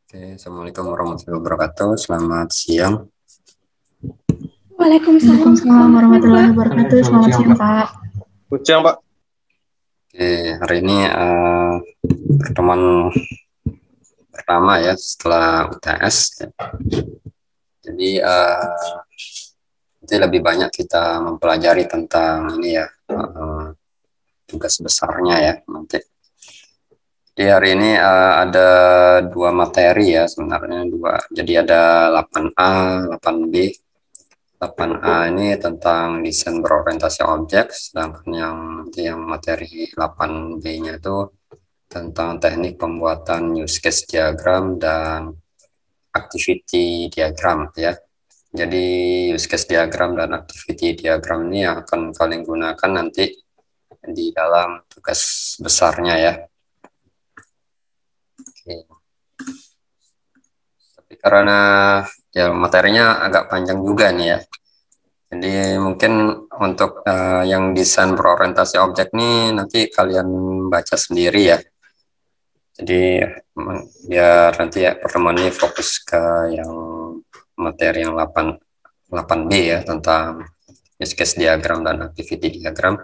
Oke, Assalamualaikum warahmatullahi wabarakatuh. Selamat siang. Waalaikumsalam Waalaikumsalam warahmatullahi wabarakatuh. Selamat siang, Pak. Selamat siang, Pak. Oke, hari ini pertemuan pertama ya setelah UTS. Jadi nanti lebih banyak kita mempelajari tentang ini ya tugas besarnya ya nanti. Jadi hari ini ada dua materi ya sebenarnya dua. Jadi ada 8A, 8B. 8A ini tentang desain berorientasi objek, sedangkan yang materi 8B-nya itu tentang teknik pembuatan use case diagram dan activity diagram ya. Jadi use case diagram dan activity diagram ini yang akan kalian gunakan nanti di dalam tugas besarnya ya. Oke. Tapi karena ya materinya agak panjang juga nih ya. Jadi mungkin untuk yang desain berorientasi objek nih nanti kalian baca sendiri ya. Jadi biar nanti ya pertemuan ini fokus ke yang materi yang 8B ya tentang use case diagram dan activity diagram.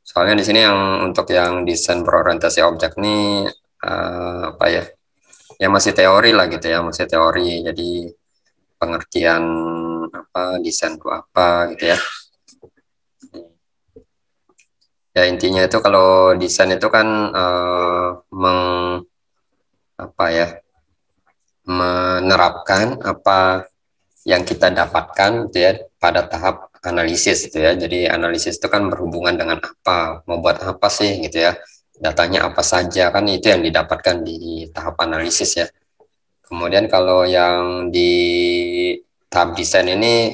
Soalnya di sini yang untuk yang desain berorientasi objek nih apa ya? Ya masih teori lah gitu ya, masih teori. Jadi pengertian apa desain itu apa gitu ya. Ya intinya itu kalau desain itu kan menerapkan apa yang kita dapatkan gitu ya pada tahap analisis gitu ya. Jadi analisis itu kan berhubungan dengan apa, mau buat apa sih gitu ya. Datanya apa saja kan itu yang didapatkan di tahap analisis ya. Kemudian kalau yang di tahap desain ini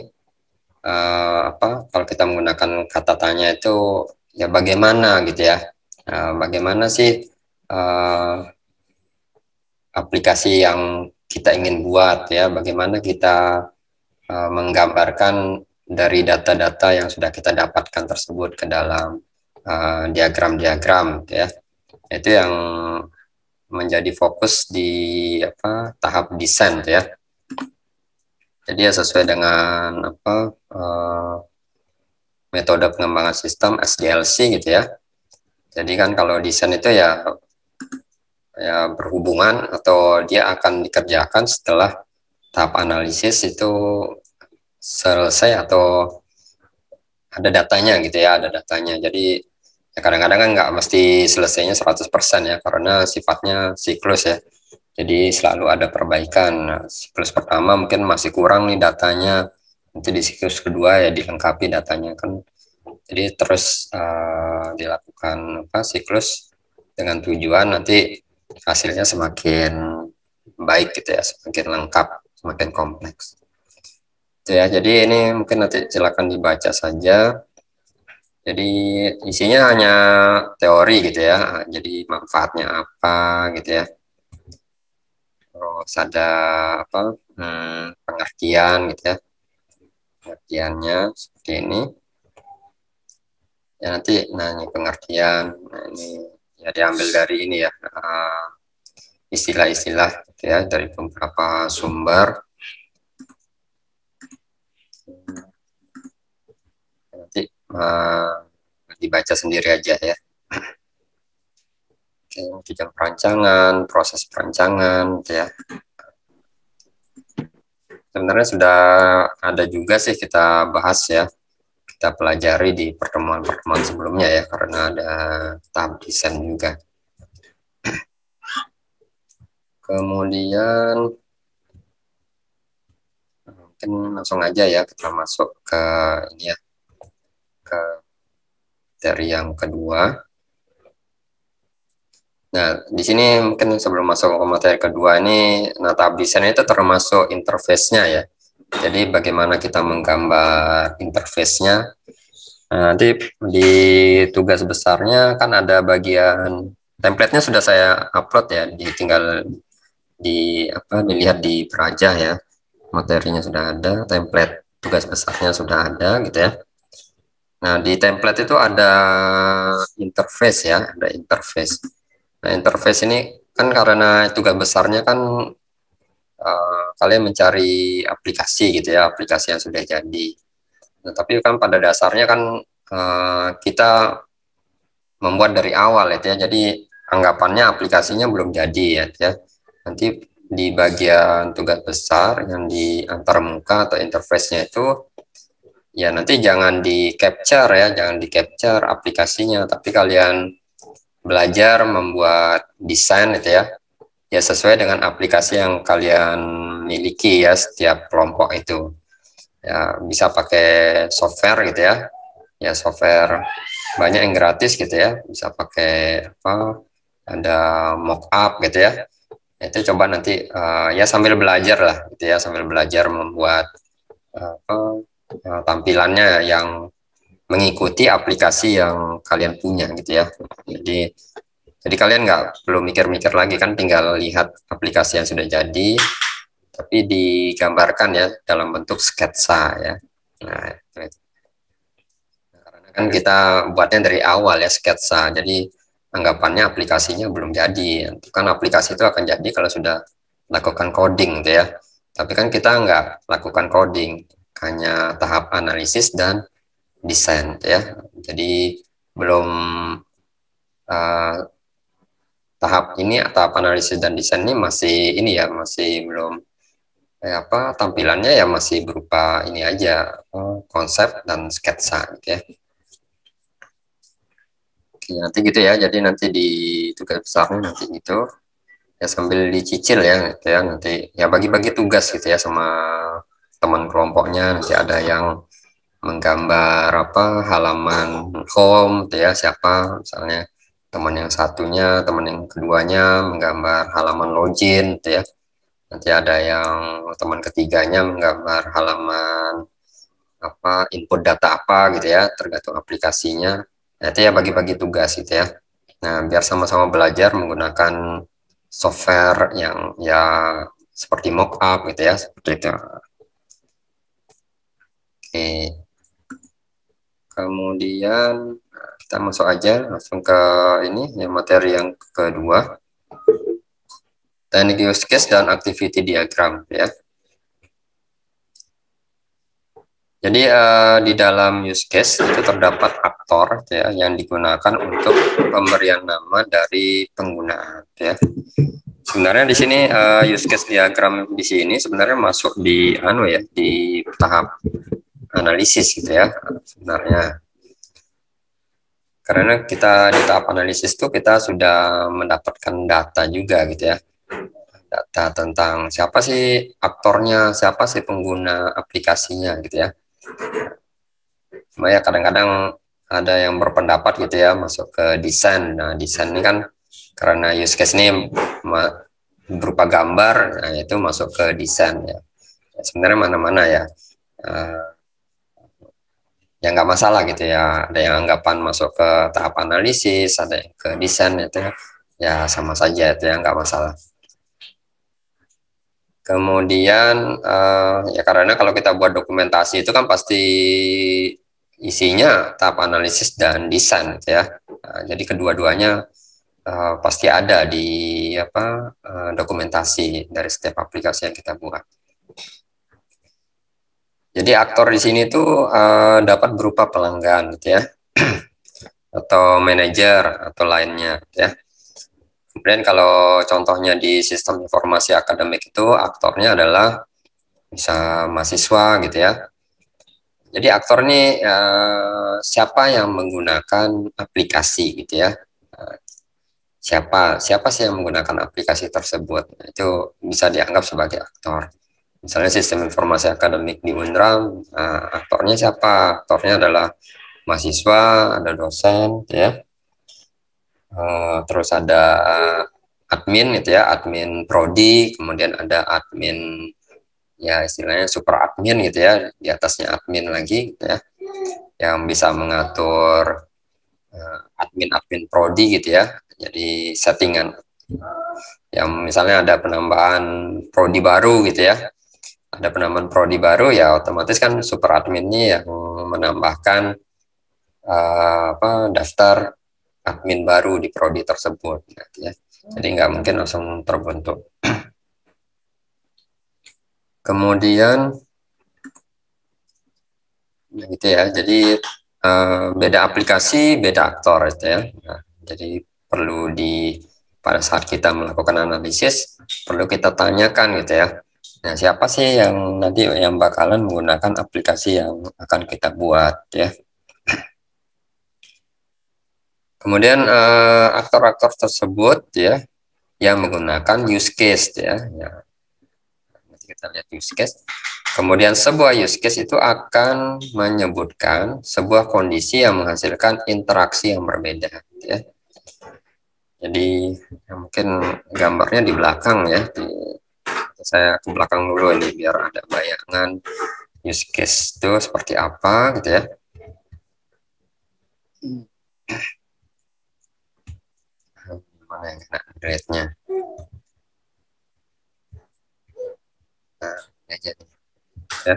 kalau kita menggunakan kata tanya itu ya bagaimana gitu ya, bagaimana sih aplikasi yang kita ingin buat ya, bagaimana kita menggambarkan dari data-data yang sudah kita dapatkan tersebut ke dalam diagram-diagram gitu ya. Itu yang menjadi fokus di tahap desain gitu ya. Jadi ya sesuai dengan metode pengembangan sistem SDLC gitu ya. Jadi kan kalau desain itu ya berhubungan atau dia akan dikerjakan setelah tahap analisis itu selesai atau ada datanya gitu ya, ada datanya. Jadi ya kadang-kadang kan nggak mesti selesainya 100% ya karena sifatnya siklus ya. Jadi selalu ada perbaikan. Nah, siklus pertama mungkin masih kurang nih datanya, nanti di siklus kedua ya dilengkapi datanya kan. Jadi terus dilakukan siklus dengan tujuan nanti hasilnya semakin baik gitu ya, semakin lengkap, semakin kompleks. Itu ya. Jadi ini mungkin nanti silakan dibaca saja. Jadi isinya hanya teori gitu ya. Jadi manfaatnya apa gitu ya. Terus ada pengertian gitu ya, pengertiannya seperti ini ya, nanti nanya pengertian. Nah ini ya diambil dari ini ya, istilah-istilah gitu ya dari beberapa sumber. Nanti dibaca sendiri aja ya. Jenjang perancangan, proses perancangan gitu ya. Sebenarnya sudah ada juga sih kita bahas ya, kita pelajari di pertemuan-pertemuan sebelumnya ya, karena ada tahap desain juga. Kemudian mungkin langsung aja ya kita masuk ke ini ya, ke materi yang kedua. Nah, di sini mungkin sebelum masuk ke materi kedua ini, nah tahap desain itu termasuk interface-nya ya. Jadi bagaimana kita menggambar interface-nya. Nah, nanti di tugas besarnya kan ada bagian template-nya sudah saya upload ya, tinggal dilihat di Praja ya. Materinya sudah ada, template tugas besarnya sudah ada gitu ya. Nah, di template itu ada interface ya, ada interface. Nah, interface ini kan karena tugas besarnya kan kalian mencari aplikasi gitu ya, aplikasi yang sudah jadi. Nah, tapi kan pada dasarnya kan kita membuat dari awal ya, jadi anggapannya aplikasinya belum jadi ya. Nanti di bagian tugas besar yang di antarmuka atau interface-nya itu ya nanti jangan di capture ya, jangan di capture aplikasinya, tapi kalian belajar membuat desain itu ya, ya sesuai dengan aplikasi yang kalian miliki ya, setiap kelompok itu ya, bisa pakai software gitu ya software banyak yang gratis gitu ya, bisa pakai apa, ada mockup gitu ya. Itu coba nanti ya sambil belajar lah gitu ya, sambil belajar membuat tampilannya yang mengikuti aplikasi yang kalian punya gitu ya. Jadi kalian nggak perlu mikir-mikir lagi, kan tinggal lihat aplikasi yang sudah jadi tapi digambarkan ya dalam bentuk sketsa ya. Nah, karena kan kita buatnya dari awal ya sketsa, jadi anggapannya aplikasinya belum jadi. Kan aplikasi itu akan jadi kalau sudah lakukan coding gitu ya. Tapi kan kita nggak lakukan coding, hanya tahap analisis dan desain ya. Jadi belum tahap analisis dan desain ini masih ini ya, masih belum tampilannya ya masih berupa ini aja, konsep dan sketsa gitu ya. Oke, nanti gitu ya, jadi nanti di tugas besarnya nanti gitu ya, sambil dicicil ya gitu ya, nanti ya bagi-bagi tugas gitu ya sama teman kelompoknya. Nanti ada yang menggambar halaman home gitu ya, siapa misalnya teman yang satunya, teman yang keduanya menggambar halaman login gitu ya. Nanti ada yang teman ketiganya menggambar halaman input data apa gitu ya, tergantung aplikasinya. Nah, itu ya bagi-bagi tugas gitu ya. Nah, biar sama-sama belajar menggunakan software yang ya seperti mockup gitu ya, seperti itu. Oke. Kemudian kita masuk aja langsung ke ini ya, materi yang kedua. Teknik use case dan activity diagram ya. Jadi di dalam use case itu terdapat aktor ya yang digunakan untuk pemberian nama dari penggunaan ya. Sebenarnya di sini use case diagram di sini sebenarnya masuk di di tahap analisis gitu ya sebenarnya. Karena kita di tahap analisis itu kita sudah mendapatkan data juga gitu ya. Data tentang siapa sih aktornya, siapa sih pengguna aplikasinya gitu ya. Cuma ya kadang-kadang ada yang berpendapat gitu ya masuk ke desain. Nah, desain ini kan karena use case ini berupa gambar, nah itu masuk ke desain ya. Sebenarnya mana-mana ya. Ya nggak masalah gitu ya. Ada yang anggapan masuk ke tahap analisis, ada yang ke desain itu ya sama saja itu ya, nggak masalah. Kemudian ya karena kalau kita buat dokumentasi itu kan pasti isinya tahap analisis dan desain gitu ya. Nah, jadi kedua-duanya pasti ada di dokumentasi dari setiap aplikasi yang kita buat. Jadi aktor di sini tuh dapat berupa pelanggan gitu ya, atau manajer atau lainnya gitu ya. Kemudian kalau contohnya di sistem informasi akademik itu aktornya adalah bisa mahasiswa gitu ya. Jadi aktor ini siapa yang menggunakan aplikasi gitu ya. Siapa sih yang menggunakan aplikasi tersebut, itu bisa dianggap sebagai aktor. Misalnya sistem informasi akademik di Unram, aktornya siapa? Aktornya adalah mahasiswa, ada dosen gitu ya. Terus ada admin gitu ya, admin prodi, kemudian ada admin ya istilahnya super admin gitu ya, di atasnya admin lagi gitu ya, yang bisa mengatur admin prodi gitu ya. Jadi settingan yang misalnya ada penambahan prodi baru gitu ya, ada penambahan prodi baru ya otomatis kan super adminnya yang menambahkan daftar admin baru di prodi tersebut gitu ya. Jadi nggak mungkin langsung terbentuk. Kemudian gitu ya. Jadi beda aplikasi, beda aktor itu ya. Nah, jadi perlu pada saat kita melakukan analisis perlu kita tanyakan gitu ya. Nah, siapa sih yang nanti yang bakalan menggunakan aplikasi yang akan kita buat ya. Kemudian aktor-aktor tersebut ya yang menggunakan use case ya. Nanti kita lihat use case. Kemudian sebuah use case itu akan menyebutkan sebuah kondisi yang menghasilkan interaksi yang berbeda ya. Jadi mungkin gambarnya di belakang ya. Saya ke belakang dulu ini biar ada bayangan use case itu seperti apa gitu ya. Mana yang kena grade-nya? Nah, ini aja nih. Ya.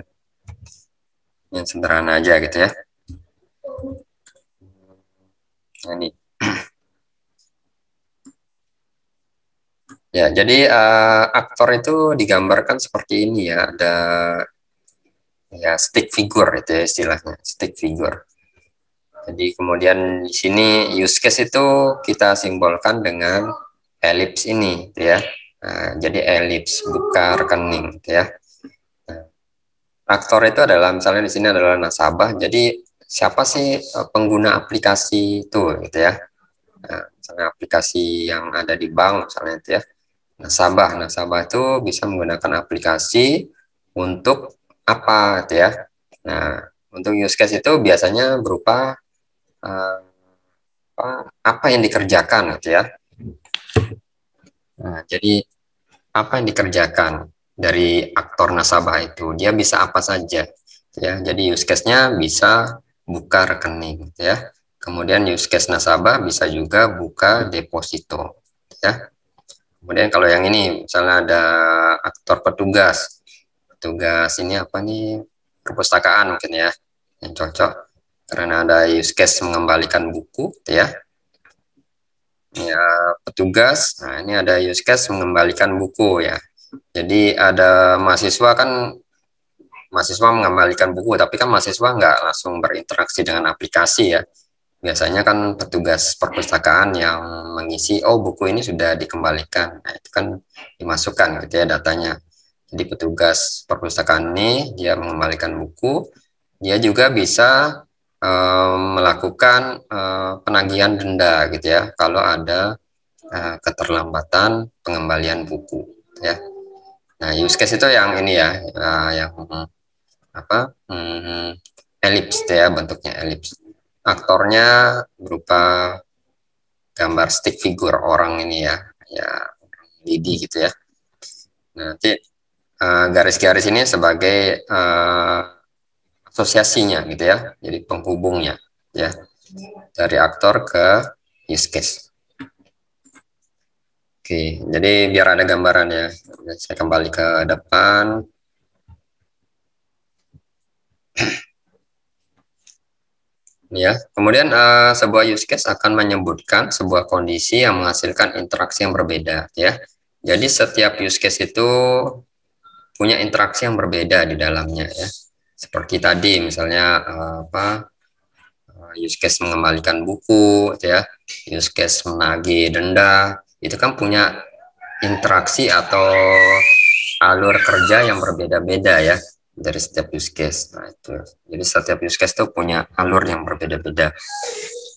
Yang sederhana aja gitu ya. Nah, ini. Ya, jadi aktor itu digambarkan seperti ini ya, ada ya stick figure itu ya istilahnya, stick figure. Jadi kemudian di sini use case itu kita simbolkan dengan elips ini gitu ya. Nah, jadi elips buka rekening gitu ya. Nah, aktor itu adalah misalnya di sini adalah nasabah. Jadi siapa sih pengguna aplikasi itu gitu ya. Nah, misalnya aplikasi yang ada di bank misalnya itu ya. Nasabah itu bisa menggunakan aplikasi untuk apa gitu ya. Nah, untuk use case itu biasanya berupa apa yang dikerjakan gitu ya. Nah, jadi apa yang dikerjakan dari aktor nasabah itu, dia bisa apa saja ya. Jadi use case-nya bisa buka rekening gitu ya. Kemudian use case nasabah bisa juga buka deposito ya. Kemudian kalau yang ini misalnya ada aktor petugas ini apa nih, perpustakaan mungkin ya yang cocok karena ada use case mengembalikan buku gitu ya. Ya, petugas. Nah, ini ada use case mengembalikan buku ya. Jadi ada mahasiswa mengembalikan buku, tapi kan mahasiswa nggak langsung berinteraksi dengan aplikasi ya. Biasanya kan petugas perpustakaan yang mengisi, oh buku ini sudah dikembalikan. Nah, itu kan dimasukkan gitu ya datanya. Jadi petugas perpustakaan ini dia mengembalikan buku, dia juga bisa melakukan penagihan denda gitu ya kalau ada keterlambatan pengembalian buku ya. Nah, use case itu yang ini ya, yang apa? Elips ya, bentuknya elips. Aktornya berupa gambar stick figure orang ini ya, lidi gitu ya. Nanti garis-garis ini sebagai asosiasinya gitu ya, jadi penghubungnya ya dari aktor ke use case. Oke, jadi biar ada gambaran ya, saya kembali ke depan. Ya, kemudian sebuah use case akan menyebutkan sebuah kondisi yang menghasilkan interaksi yang berbeda ya. Jadi setiap use case itu punya interaksi yang berbeda di dalamnya ya. Seperti tadi misalnya use case mengembalikan buku ya, use case menagih denda, itu kan punya interaksi atau alur kerja yang berbeda-beda ya dari setiap use case. Nah, itu. Jadi setiap use case itu punya alur yang berbeda-beda.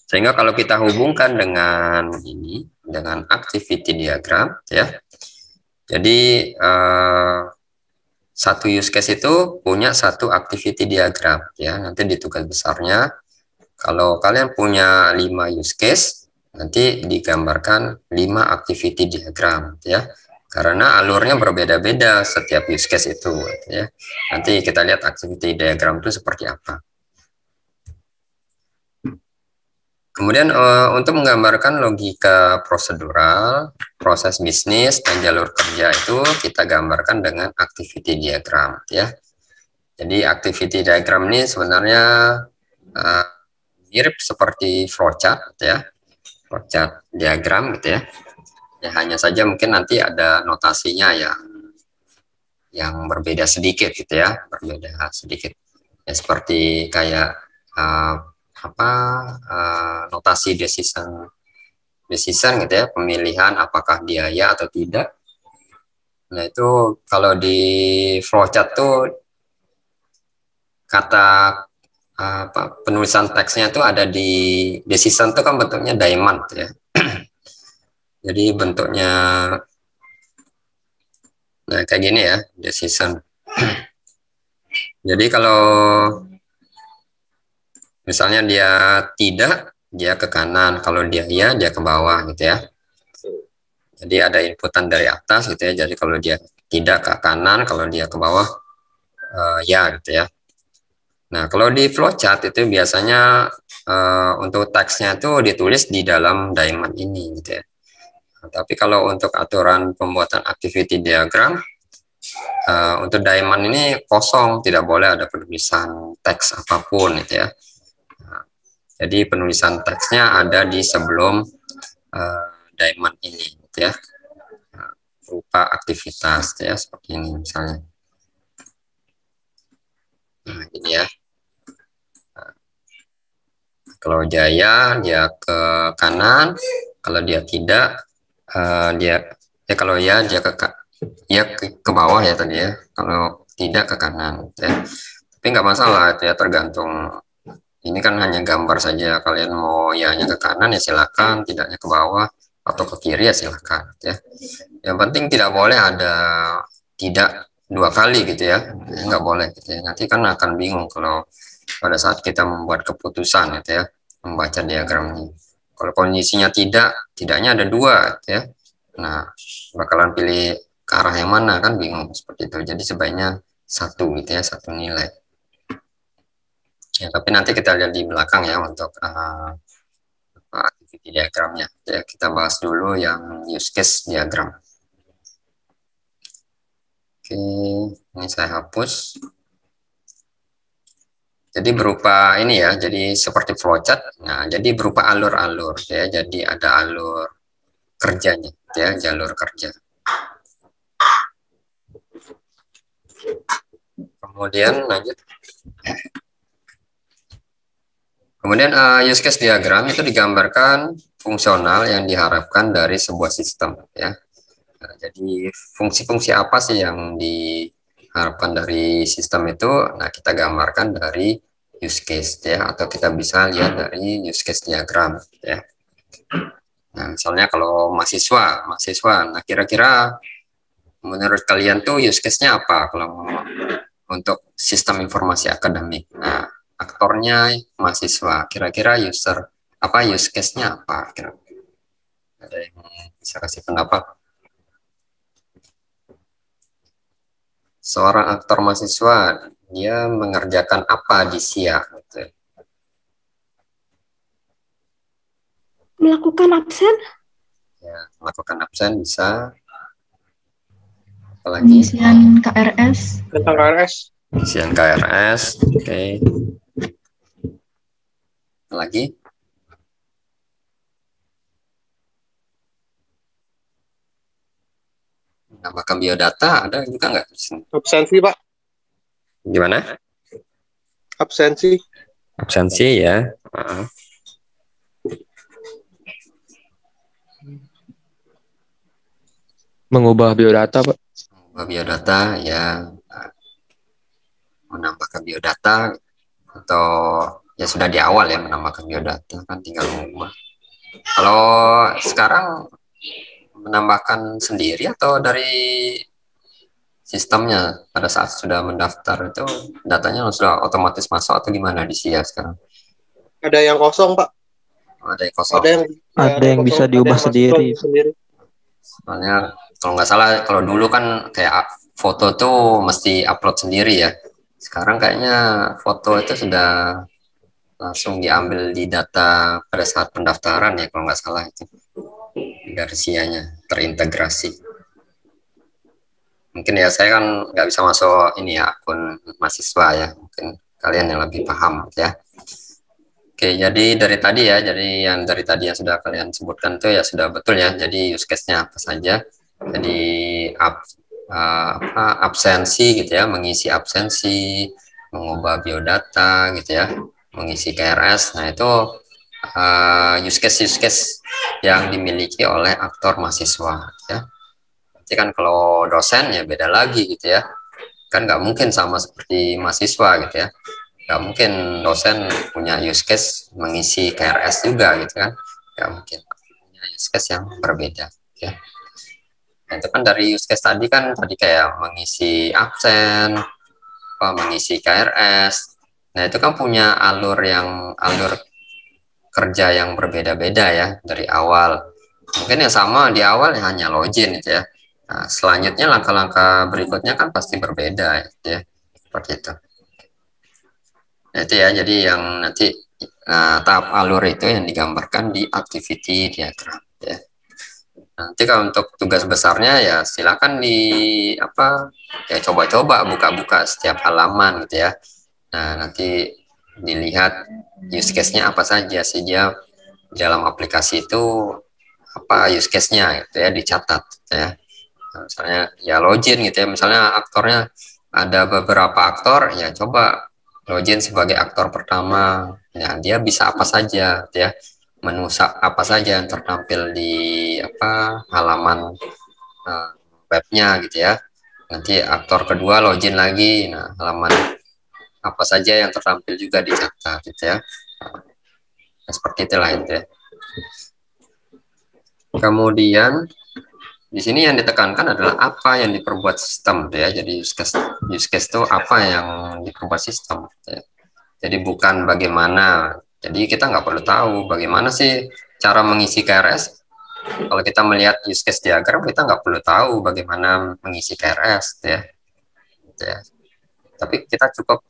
Sehingga kalau kita hubungkan dengan ini, dengan activity diagram ya. Jadi satu use case itu punya satu activity diagram ya. Nanti di tugas besarnya kalau kalian punya 5 use case, nanti digambarkan 5 activity diagram ya. Karena alurnya berbeda-beda setiap use case itu ya. Nanti kita lihat activity diagram itu seperti apa. Kemudian untuk menggambarkan logika prosedural, proses bisnis dan jalur kerja itu kita gambarkan dengan activity diagram ya. Jadi activity diagram ini sebenarnya mirip seperti flowchart ya. Flowchart diagram gitu ya. Ya hanya saja mungkin nanti ada notasinya yang berbeda sedikit gitu ya, berbeda sedikit. Ya, seperti kayak notasi decision gitu ya, pemilihan apakah dia ya atau tidak. Nah, itu kalau di flowchart tuh kata penulisan teksnya itu ada di decision itu kan bentuknya diamond ya. Jadi bentuknya kayak gini ya, decision. Jadi kalau misalnya dia tidak, dia ke kanan, kalau dia iya, dia ke bawah gitu ya. Jadi ada inputan dari atas gitu ya. Jadi kalau dia tidak, ke kanan, kalau dia ke bawah ya gitu ya. Nah, kalau di flowchart itu biasanya untuk teksnya itu ditulis di dalam diamond ini gitu ya. Nah, tapi kalau untuk aturan pembuatan activity diagram, untuk diamond ini kosong, tidak boleh ada penulisan teks apapun gitu ya. Nah, jadi penulisan teksnya ada di sebelum diamond ini gitu ya. Nah, berupa aktivitas gitu ya, seperti ini misalnya. Nah, ini ya. Kalau Jaya dia ke kanan, kalau dia tidak dia kalau ya dia ke bawah ya tadi ya, kalau tidak ke kanan ya. Tapi nggak masalah itu ya, tergantung, ini kan hanya gambar saja, kalian mau ya hanya ke kanan ya silakan, tidaknya ke bawah atau ke kiri ya silakan ya. Yang penting tidak boleh ada tidak dua kali gitu ya, nggak boleh gitu ya. Nanti kan akan bingung kalau pada saat kita membuat keputusan gitu ya, membaca diagram ini. Kalau kondisinya tidaknya ada dua gitu ya. Nah, bakalan pilih ke arah yang mana kan bingung seperti itu. Jadi sebaiknya satu gitu ya, satu nilai. Ya, tapi nanti kita lihat di belakang ya untuk activity diagramnya. Ya, kita bahas dulu yang use case diagram. Oke, ini saya hapus. Jadi berupa ini ya, jadi seperti flowchart. Nah, jadi berupa alur-alur ya. Jadi ada alur kerjanya ya, jalur kerja. Kemudian lanjut. Kemudian use case diagram itu digambarkan fungsional yang diharapkan dari sebuah sistem ya. Nah, jadi fungsi-fungsi apa sih yang diharapkan dari sistem itu? Nah, kita gambarkan dari use case ya, atau kita bisa lihat dari use case diagram ya. Nah, misalnya kalau mahasiswa, nah kira-kira menurut kalian tuh use case-nya apa kalau untuk sistem informasi akademik? Nah, aktornya mahasiswa, kira-kira use case-nya apa? Kira-kira ada yang bisa kasih pendapat? Seorang aktor mahasiswa, dia mengerjakan apa di SIA? Gitu. Melakukan absen? Ya, melakukan absen bisa. Apalagi? Pengisian KRS. Tentang KRS. Pengisian KRS, oke. Apalagi? Menambahkan biodata, ada juga nggak? Absensi, Pak. Gimana? Absensi. Absensi ya. Mengubah biodata, Pak. Mengubah biodata ya, menambahkan biodata, atau ya sudah di awal ya menambahkan biodata, kan tinggal mengubah. Kalau sekarang menambahkan sendiri atau dari sistemnya pada saat sudah mendaftar itu datanya sudah otomatis masuk atau gimana di SIA sekarang? Ada yang kosong, Pak. Ada yang kosong. Ada yang bisa diubah sendiri. Soalnya kalau nggak salah, kalau dulu kan kayak foto tuh mesti upload sendiri ya. Sekarang kayaknya foto itu sudah langsung diambil di data pada saat pendaftaran ya, kalau nggak salah itu dari SIA-nya terintegrasi. Mungkin ya saya kan nggak bisa masuk ini ya, akun mahasiswa ya, mungkin kalian yang lebih paham ya. Oke, jadi dari tadi ya, jadi yang dari tadi yang sudah kalian sebutkan itu ya sudah betul ya. Jadi use case-nya apa saja. Jadi absensi gitu ya, mengisi absensi, mengubah biodata gitu ya, mengisi KRS. Nah itu use case yang dimiliki oleh aktor mahasiswa ya. Nanti kan kalau dosen ya beda lagi gitu ya, kan nggak mungkin sama seperti mahasiswa gitu ya, nggak mungkin dosen punya use case mengisi KRS juga gitu kan, nggak mungkin, punya use case yang berbeda ya. Nah, itu kan dari use case tadi kan tadi kayak mengisi absen, mengisi KRS. Nah itu kan punya alur kerja yang berbeda-beda ya dari awal. Mungkin yang sama di awal hanya login gitu ya. Nah, selanjutnya langkah-langkah berikutnya kan pasti berbeda gitu ya. Seperti itu. Nah, itu ya, jadi yang nanti tahap alur itu yang digambarkan di activity diagram ya. Nanti kalau untuk tugas besarnya ya silakan ya coba-coba buka-buka setiap halaman gitu ya. Nah, nanti dilihat use case-nya apa saja sih dia dalam aplikasi itu, apa use case-nya gitu ya, dicatat gitu ya. Nah, misalnya ya login gitu ya, misalnya aktornya ada beberapa aktor ya, coba login sebagai aktor pertama ya, dia bisa apa saja gitu ya, menu apa saja yang tertampil di halaman webnya gitu ya. Nanti aktor kedua login lagi, nah halaman apa saja yang tertampil juga dicatat gitu ya. Nah, seperti itulah itu ya. Kemudian di sini yang ditekankan adalah apa yang diperbuat sistem gitu ya. Jadi use case itu apa yang diperbuat sistem gitu ya. Jadi bukan bagaimana. Jadi kita nggak perlu tahu bagaimana sih cara mengisi KRS. Kalau kita melihat use case diagram, kita nggak perlu tahu bagaimana mengisi KRS gitu ya. Gitu ya. Tapi kita cukup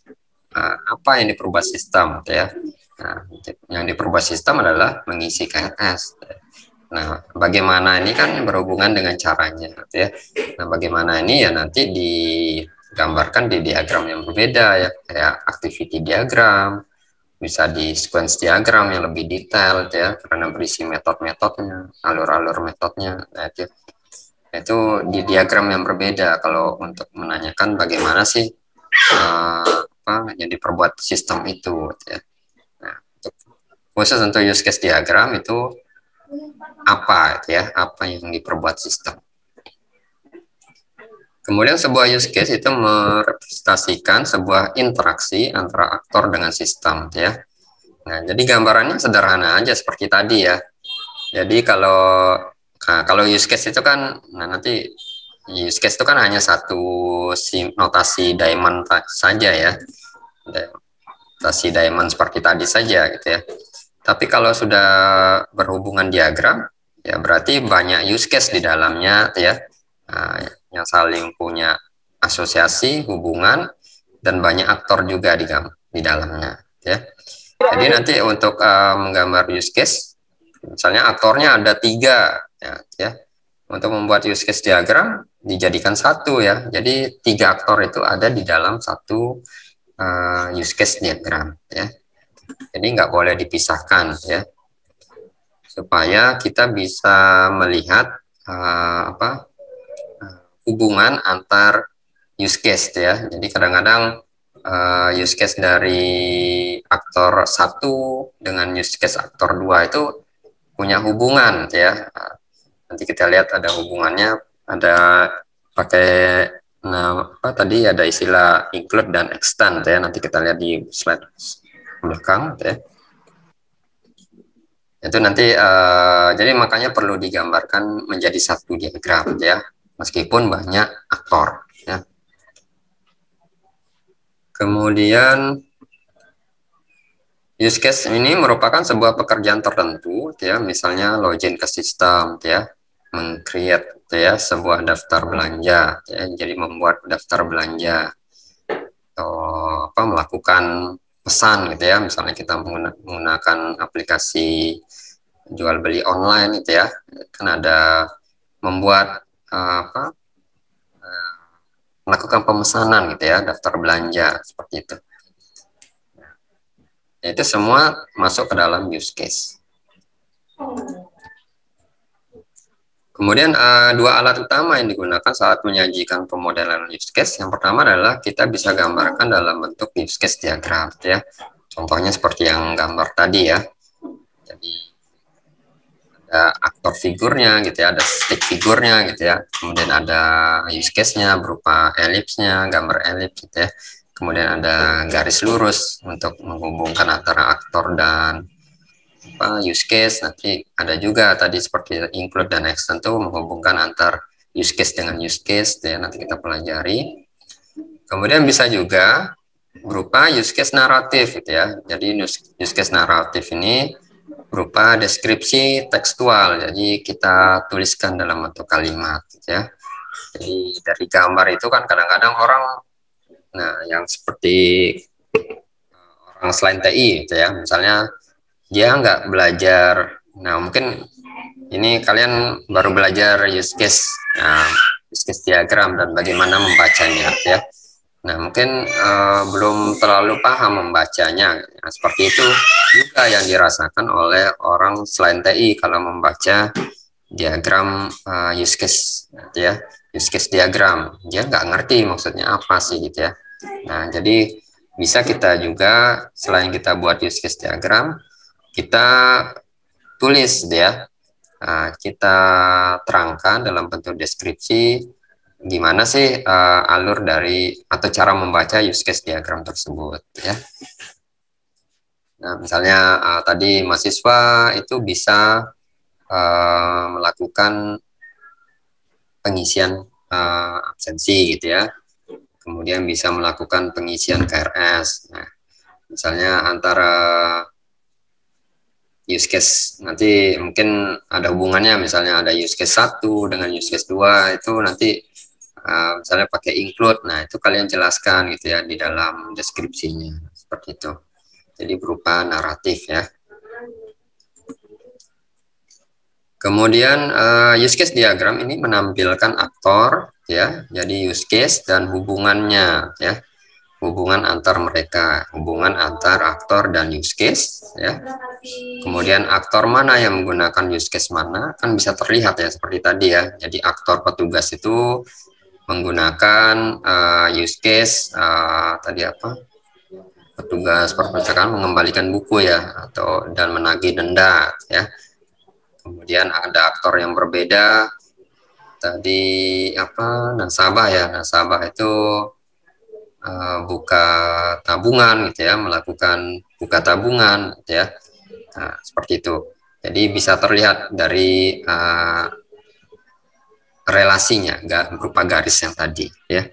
apa yang diperbuat sistem gitu ya. Nah, yang diperbuat sistem adalah mengisi KRS. Nah, bagaimana ini kan berhubungan dengan caranya gitu ya. Nah, bagaimana ini ya nanti digambarkan di diagram yang berbeda ya, kayak activity diagram, bisa di sequence diagram yang lebih detail gitu ya, karena berisi metode-metodenya, alur-alur metodenya. Nah, itu di diagram yang berbeda kalau untuk menanyakan bagaimana sih yang diperbuat sistem itu gitu ya. Nah, khusus untuk use case diagram itu apa gitu ya, apa yang diperbuat sistem. Kemudian sebuah use case itu merepresentasikan sebuah interaksi antara aktor dengan sistem gitu ya. Nah, jadi gambarannya sederhana aja seperti tadi ya. Jadi kalau use case itu kan, nanti use case itu kan hanya satu notasi diamond saja ya, notasi diamond seperti tadi saja gitu ya. Tapi kalau sudah berhubungan diagram ya berarti banyak use case di dalamnya ya, yang saling punya asosiasi hubungan dan banyak aktor juga di dalamnya ya. Jadi nanti untuk menggambar use case, misalnya aktornya ada 3 ya. Untuk membuat use case diagram dijadikan satu ya. Jadi 3 aktor itu ada di dalam satu use case diagram ya. Jadi nggak boleh dipisahkan ya, supaya kita bisa melihat hubungan antar use case ya. Jadi kadang-kadang use case dari aktor 1 dengan use case aktor 2 itu punya hubungan ya. Nanti kita lihat ada hubungannya, ada pakai tadi ada istilah include dan extend ya. Nanti kita lihat di slide belakang ya. Itu nanti jadi makanya perlu digambarkan menjadi satu diagram ya, meskipun banyak aktor ya. Kemudian use case ini merupakan sebuah pekerjaan tertentu ya, misalnya login ke sistem ya, meng-create ya sebuah daftar belanja ya, jadi membuat daftar belanja atau melakukan pesan gitu ya, misalnya kita menggunakan aplikasi jual beli online gitu ya, kan ada membuat melakukan pemesanan gitu ya, daftar belanja seperti itu. Itu semua masuk ke dalam use case. Kemudian dua alat utama yang digunakan saat menyajikan pemodelan use case. Yang pertama adalah kita bisa gambarkan dalam bentuk use case diagram, ya. Contohnya seperti yang gambar tadi ya. Jadi ada aktor figurnya gitu ya, ada stick figurnya gitu ya. Kemudian ada use case-nya berupa elipsnya, gambar elips gitu ya. Kemudian ada garis lurus untuk menghubungkan antara aktor dan use case. Nanti ada juga tadi seperti include dan extend tuh menghubungkan antar use case dengan use case ya, nanti kita pelajari. Kemudian bisa juga berupa use case naratif gitu ya. Jadi use case naratif ini berupa deskripsi tekstual, jadi kita tuliskan dalam bentuk kalimat gitu ya. Jadi dari gambar itu kan kadang-kadang orang, nah yang seperti orang selain TI gitu ya, misalnya dia nggak belajar, nah mungkin ini kalian baru belajar use case diagram dan bagaimana membacanya ya. Nah mungkin belum terlalu paham membacanya. Nah, seperti itu juga yang dirasakan oleh orang selain TI kalau membaca diagram use case ya, use case diagram, dia nggak ngerti maksudnya apa sih gitu ya. Nah jadi bisa kita juga selain kita buat use case diagram, kita tulis ya, kita terangkan dalam bentuk deskripsi gimana sih alur dari atau cara membaca use case diagram tersebut ya. Nah misalnya tadi mahasiswa itu bisa melakukan pengisian absensi gitu ya, kemudian bisa melakukan pengisian KRS. Nah misalnya antara use case nanti mungkin ada hubungannya, misalnya ada use case 1 dengan use case 2 itu nanti misalnya pakai include. Nah itu kalian jelaskan gitu ya di dalam deskripsinya seperti itu, jadi berupa naratif ya. Kemudian use case diagram ini menampilkan aktor ya, jadi use case dan hubungannya ya, hubungan antar mereka, hubungan antar aktor dan use case ya. Kemudian aktor mana yang menggunakan use case mana kan bisa terlihat ya seperti tadi ya. Jadi aktor petugas itu menggunakan use case tadi apa? Petugas perpustakaan mengembalikan buku ya, atau dan menagih denda ya. Kemudian ada aktor yang berbeda tadi apa? Nasabah ya. Nasabah itu buka tabungan gitu ya, melakukan buka tabungan gitu ya. Nah, seperti itu. Jadi bisa terlihat dari relasinya, berupa garis yang tadi ya.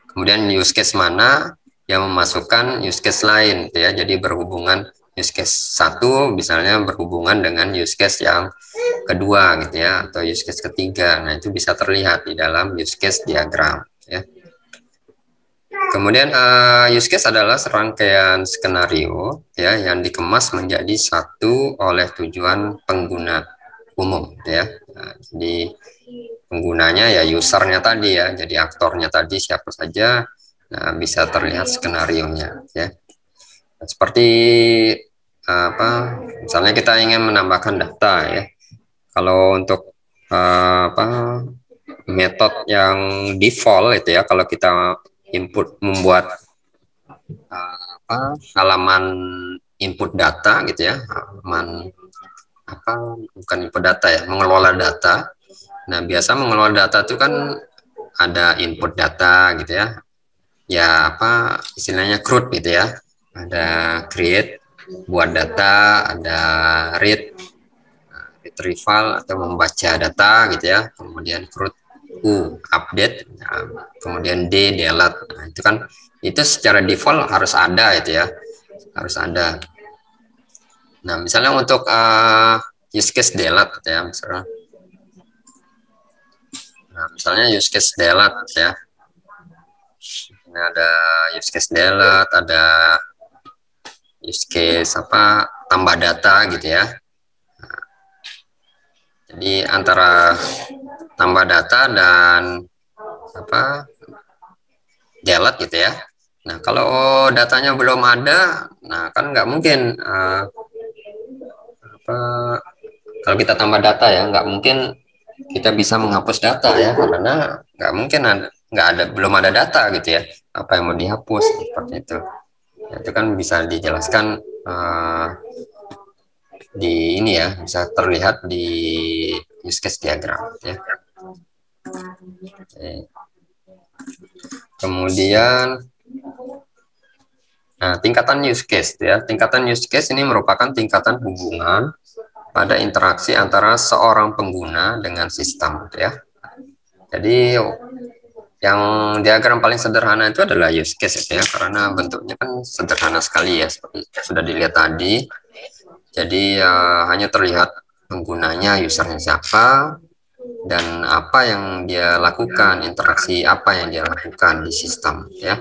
Kemudian use case mana yang memasukkan use case lain gitu ya. Jadi berhubungan use case 1 misalnya berhubungan dengan use case yang kedua gitu ya, atau use case ketiga. Nah, itu bisa terlihat di dalam use case diagram ya. Kemudian use case adalah serangkaian skenario ya yang dikemas menjadi satu oleh tujuan pengguna umum ya. Nah, jadi penggunanya ya usernya tadi ya, jadi aktornya tadi siapa saja. Nah, bisa terlihat skenario-nya ya. Nah, seperti apa? Misalnya kita ingin menambahkan data ya. Kalau untuk metode yang default itu ya, kalau kita input membuat halaman input data gitu ya, halaman bukan input data ya, mengelola data. Nah biasa mengelola data itu kan ada input data gitu ya, istilahnya CRUD gitu ya, ada create buat data, ada read retrieval atau membaca data gitu ya, kemudian CRUD update, kemudian delete. Nah, itu kan itu secara default harus ada itu ya, harus ada. Nah misalnya untuk use case delete ya, misalnya use case delete ya, ini ada use case delete, ada use case tambah data gitu ya. Jadi antara tambah data dan delete gitu ya. Nah kalau datanya belum ada, nah kan nggak mungkin kalau kita tambah data ya, nggak mungkin kita bisa menghapus data ya, karena belum ada data gitu ya, apa yang mau dihapus seperti itu. Ya, itu kan bisa dijelaskan di ini ya, bisa terlihat di use case diagram ya. Oke. Kemudian tingkatan use case ya. Tingkatan use case ini merupakan tingkatan hubungan pada interaksi antara seorang pengguna dengan sistem ya. Jadi yang diagram paling sederhana itu adalah use case ya, karena bentuknya kan sederhana sekali ya, seperti sudah dilihat tadi. Jadi hanya terlihat penggunanya, usernya siapa, dan apa yang dia lakukan, interaksi apa yang dia lakukan di sistem ya.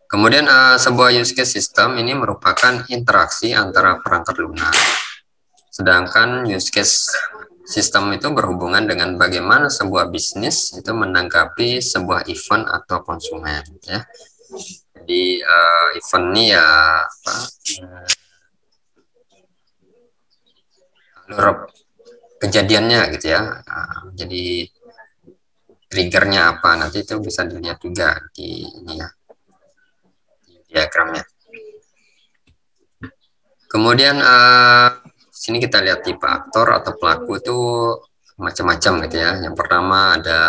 Kemudian sebuah use case sistem ini merupakan interaksi antara perangkat lunak, sedangkan use case sistem itu berhubungan dengan bagaimana sebuah bisnis itu menanggapi sebuah event atau konsumen ya. Jadi event ini ya alur kejadiannya gitu ya. Jadi triggernya apa, nanti itu bisa dilihat juga di ini ya, di diagramnya. Kemudian sini kita lihat tipe aktor atau pelaku itu macam-macam gitu ya. Yang pertama ada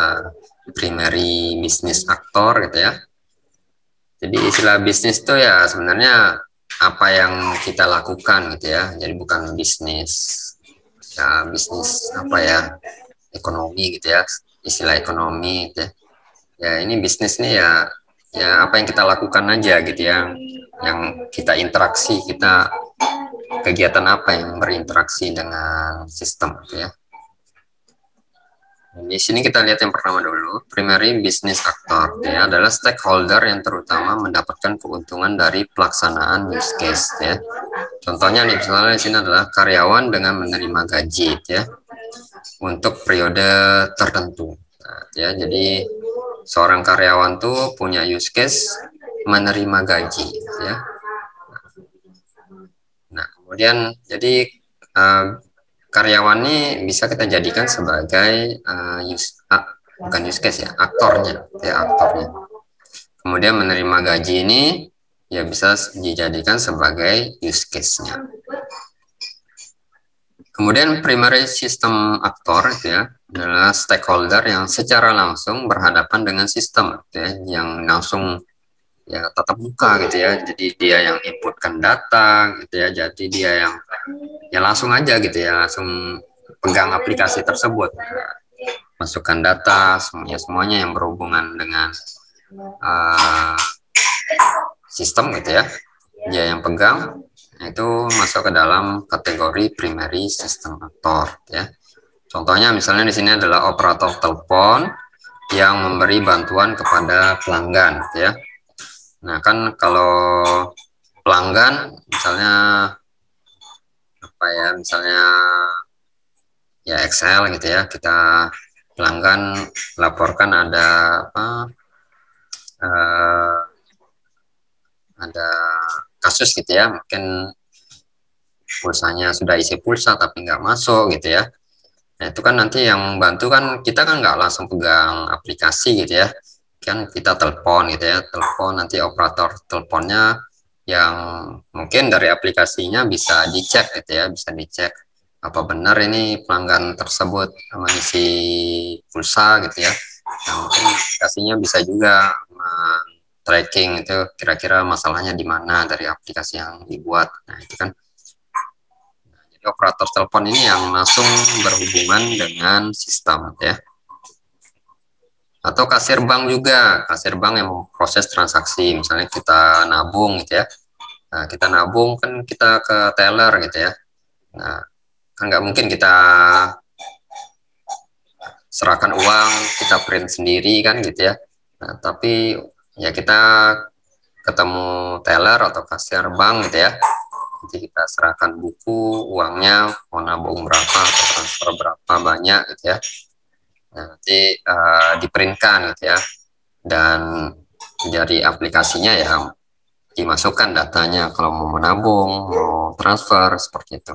primary business actor gitu ya. Jadi istilah bisnis itu ya sebenarnya apa yang kita lakukan gitu ya. Jadi bukan bisnis ya, bisnis apa ya, ekonomi gitu ya, istilah ekonomi gitu ya. Ya ini bisnis nih ya apa yang kita lakukan aja gitu ya, yang kita interaksi, kita kegiatan apa yang berinteraksi dengan sistem gitu ya. Di sini kita lihat yang pertama dulu, primary business actor ya, adalah stakeholder yang terutama mendapatkan keuntungan dari pelaksanaan use case ya. Contohnya nih, misalnya di sini adalah karyawan dengan menerima gaji ya untuk periode tertentu. Nah, ya, jadi seorang karyawan tuh punya use case menerima gaji ya. Nah, kemudian jadi karyawan ini bisa kita jadikan sebagai bukan use case ya, aktornya. Kemudian menerima gaji ini ya bisa dijadikan sebagai use case-nya. Kemudian primary system actor ya adalah stakeholder yang secara langsung berhadapan dengan sistem ya, yang langsung ya tatap muka gitu ya. Jadi dia yang inputkan data gitu ya. Jadi dia yang ya langsung aja gitu ya, langsung pegang aplikasi tersebut, masukkan data, semuanya yang berhubungan dengan sistem gitu ya, dia yang pegang, itu masuk ke dalam kategori primary system actor ya. Contohnya misalnya di sini adalah operator telepon yang memberi bantuan kepada pelanggan gitu ya. Nah kan kalau pelanggan misalnya apa ya, misalnya ya Excel gitu ya, kita pelanggan laporkan ada apa, ada kasus gitu ya, mungkin pulsanya sudah isi pulsa tapi nggak masuk gitu ya. Nah itu kan nanti yang bantu kan kita kan nggak langsung pegang aplikasi gitu ya, kan kita telepon gitu ya, telepon nanti operator teleponnya yang mungkin dari aplikasinya bisa dicek gitu ya, bisa dicek apa benar ini pelanggan tersebut mengisi pulsa gitu ya. Nah, mungkin aplikasinya bisa juga tracking itu kira-kira masalahnya di mana dari aplikasi yang dibuat. Nah itu kan, nah, jadi operator telepon ini yang langsung berhubungan dengan sistem ya. Atau kasir bank juga, kasir bank yang memproses transaksi, misalnya kita nabung gitu ya. Nah, kita nabung kan kita ke teller gitu ya. Nah, kan nggak mungkin kita serahkan uang, kita print sendiri kan gitu ya. Nah, tapi ya kita ketemu teller atau kasir bank gitu ya. Jadi kita serahkan buku, uangnya, mau nabung berapa, atau transfer berapa banyak gitu ya. Nah, nanti diprintkan gitu ya, dan dari aplikasinya ya dimasukkan datanya kalau mau menabung, mau transfer seperti itu.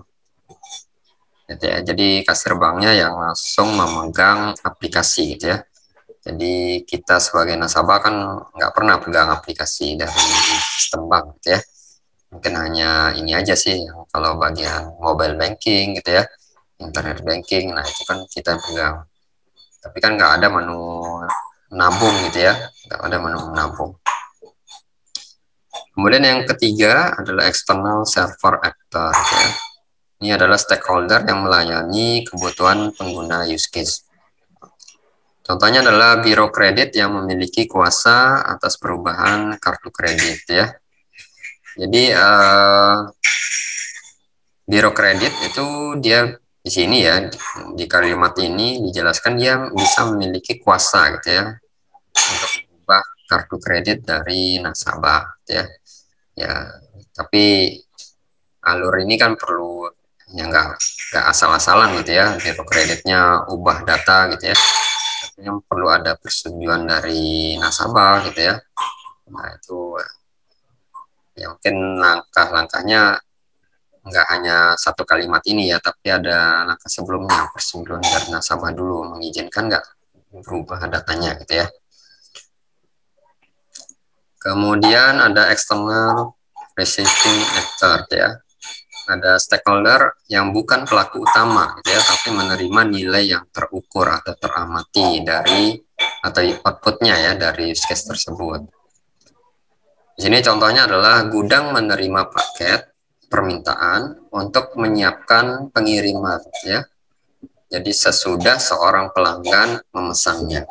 gitu ya. Jadi kasir banknya yang langsung memegang aplikasi gitu ya. Jadi kita sebagai nasabah kan nggak pernah pegang aplikasi dari sistem bank gitu ya. Mungkin hanya ini aja sih, kalau bagian mobile banking gitu ya, internet banking, nah itu kan kita pegang. Tapi kan nggak ada menu nabung gitu ya, nggak ada menu nabung. Kemudian yang ketiga adalah external server actor gitu ya. Ini adalah stakeholder yang melayani kebutuhan pengguna use case. Contohnya adalah biro kredit yang memiliki kuasa atas perubahan kartu kredit ya. Jadi biro kredit itu dia di sini ya, di kalimat ini dijelaskan dia bisa memiliki kuasa gitu ya untuk mengubah kartu kredit dari nasabah gitu ya. Ya, tapi alur ini kan perlu ya nggak asal-asalan gitu ya, biro kreditnya ubah data gitu ya. Yang perlu ada persetujuan dari nasabah gitu ya. Nah itu ya mungkin langkah-langkahnya nggak hanya satu kalimat ini ya, tapi ada langkah sebelumnya, persetujuan dari nasabah dulu mengizinkan nggak berubah datanya gitu ya. Kemudian ada external receiving actor ya. Ada stakeholder yang bukan pelaku utama gitu ya, tapi menerima nilai yang terukur atau teramati dari atau outputnya ya dari use case tersebut. Di sini contohnya adalah gudang menerima paket permintaan untuk menyiapkan pengiriman ya. Jadi sesudah seorang pelanggan memesannya.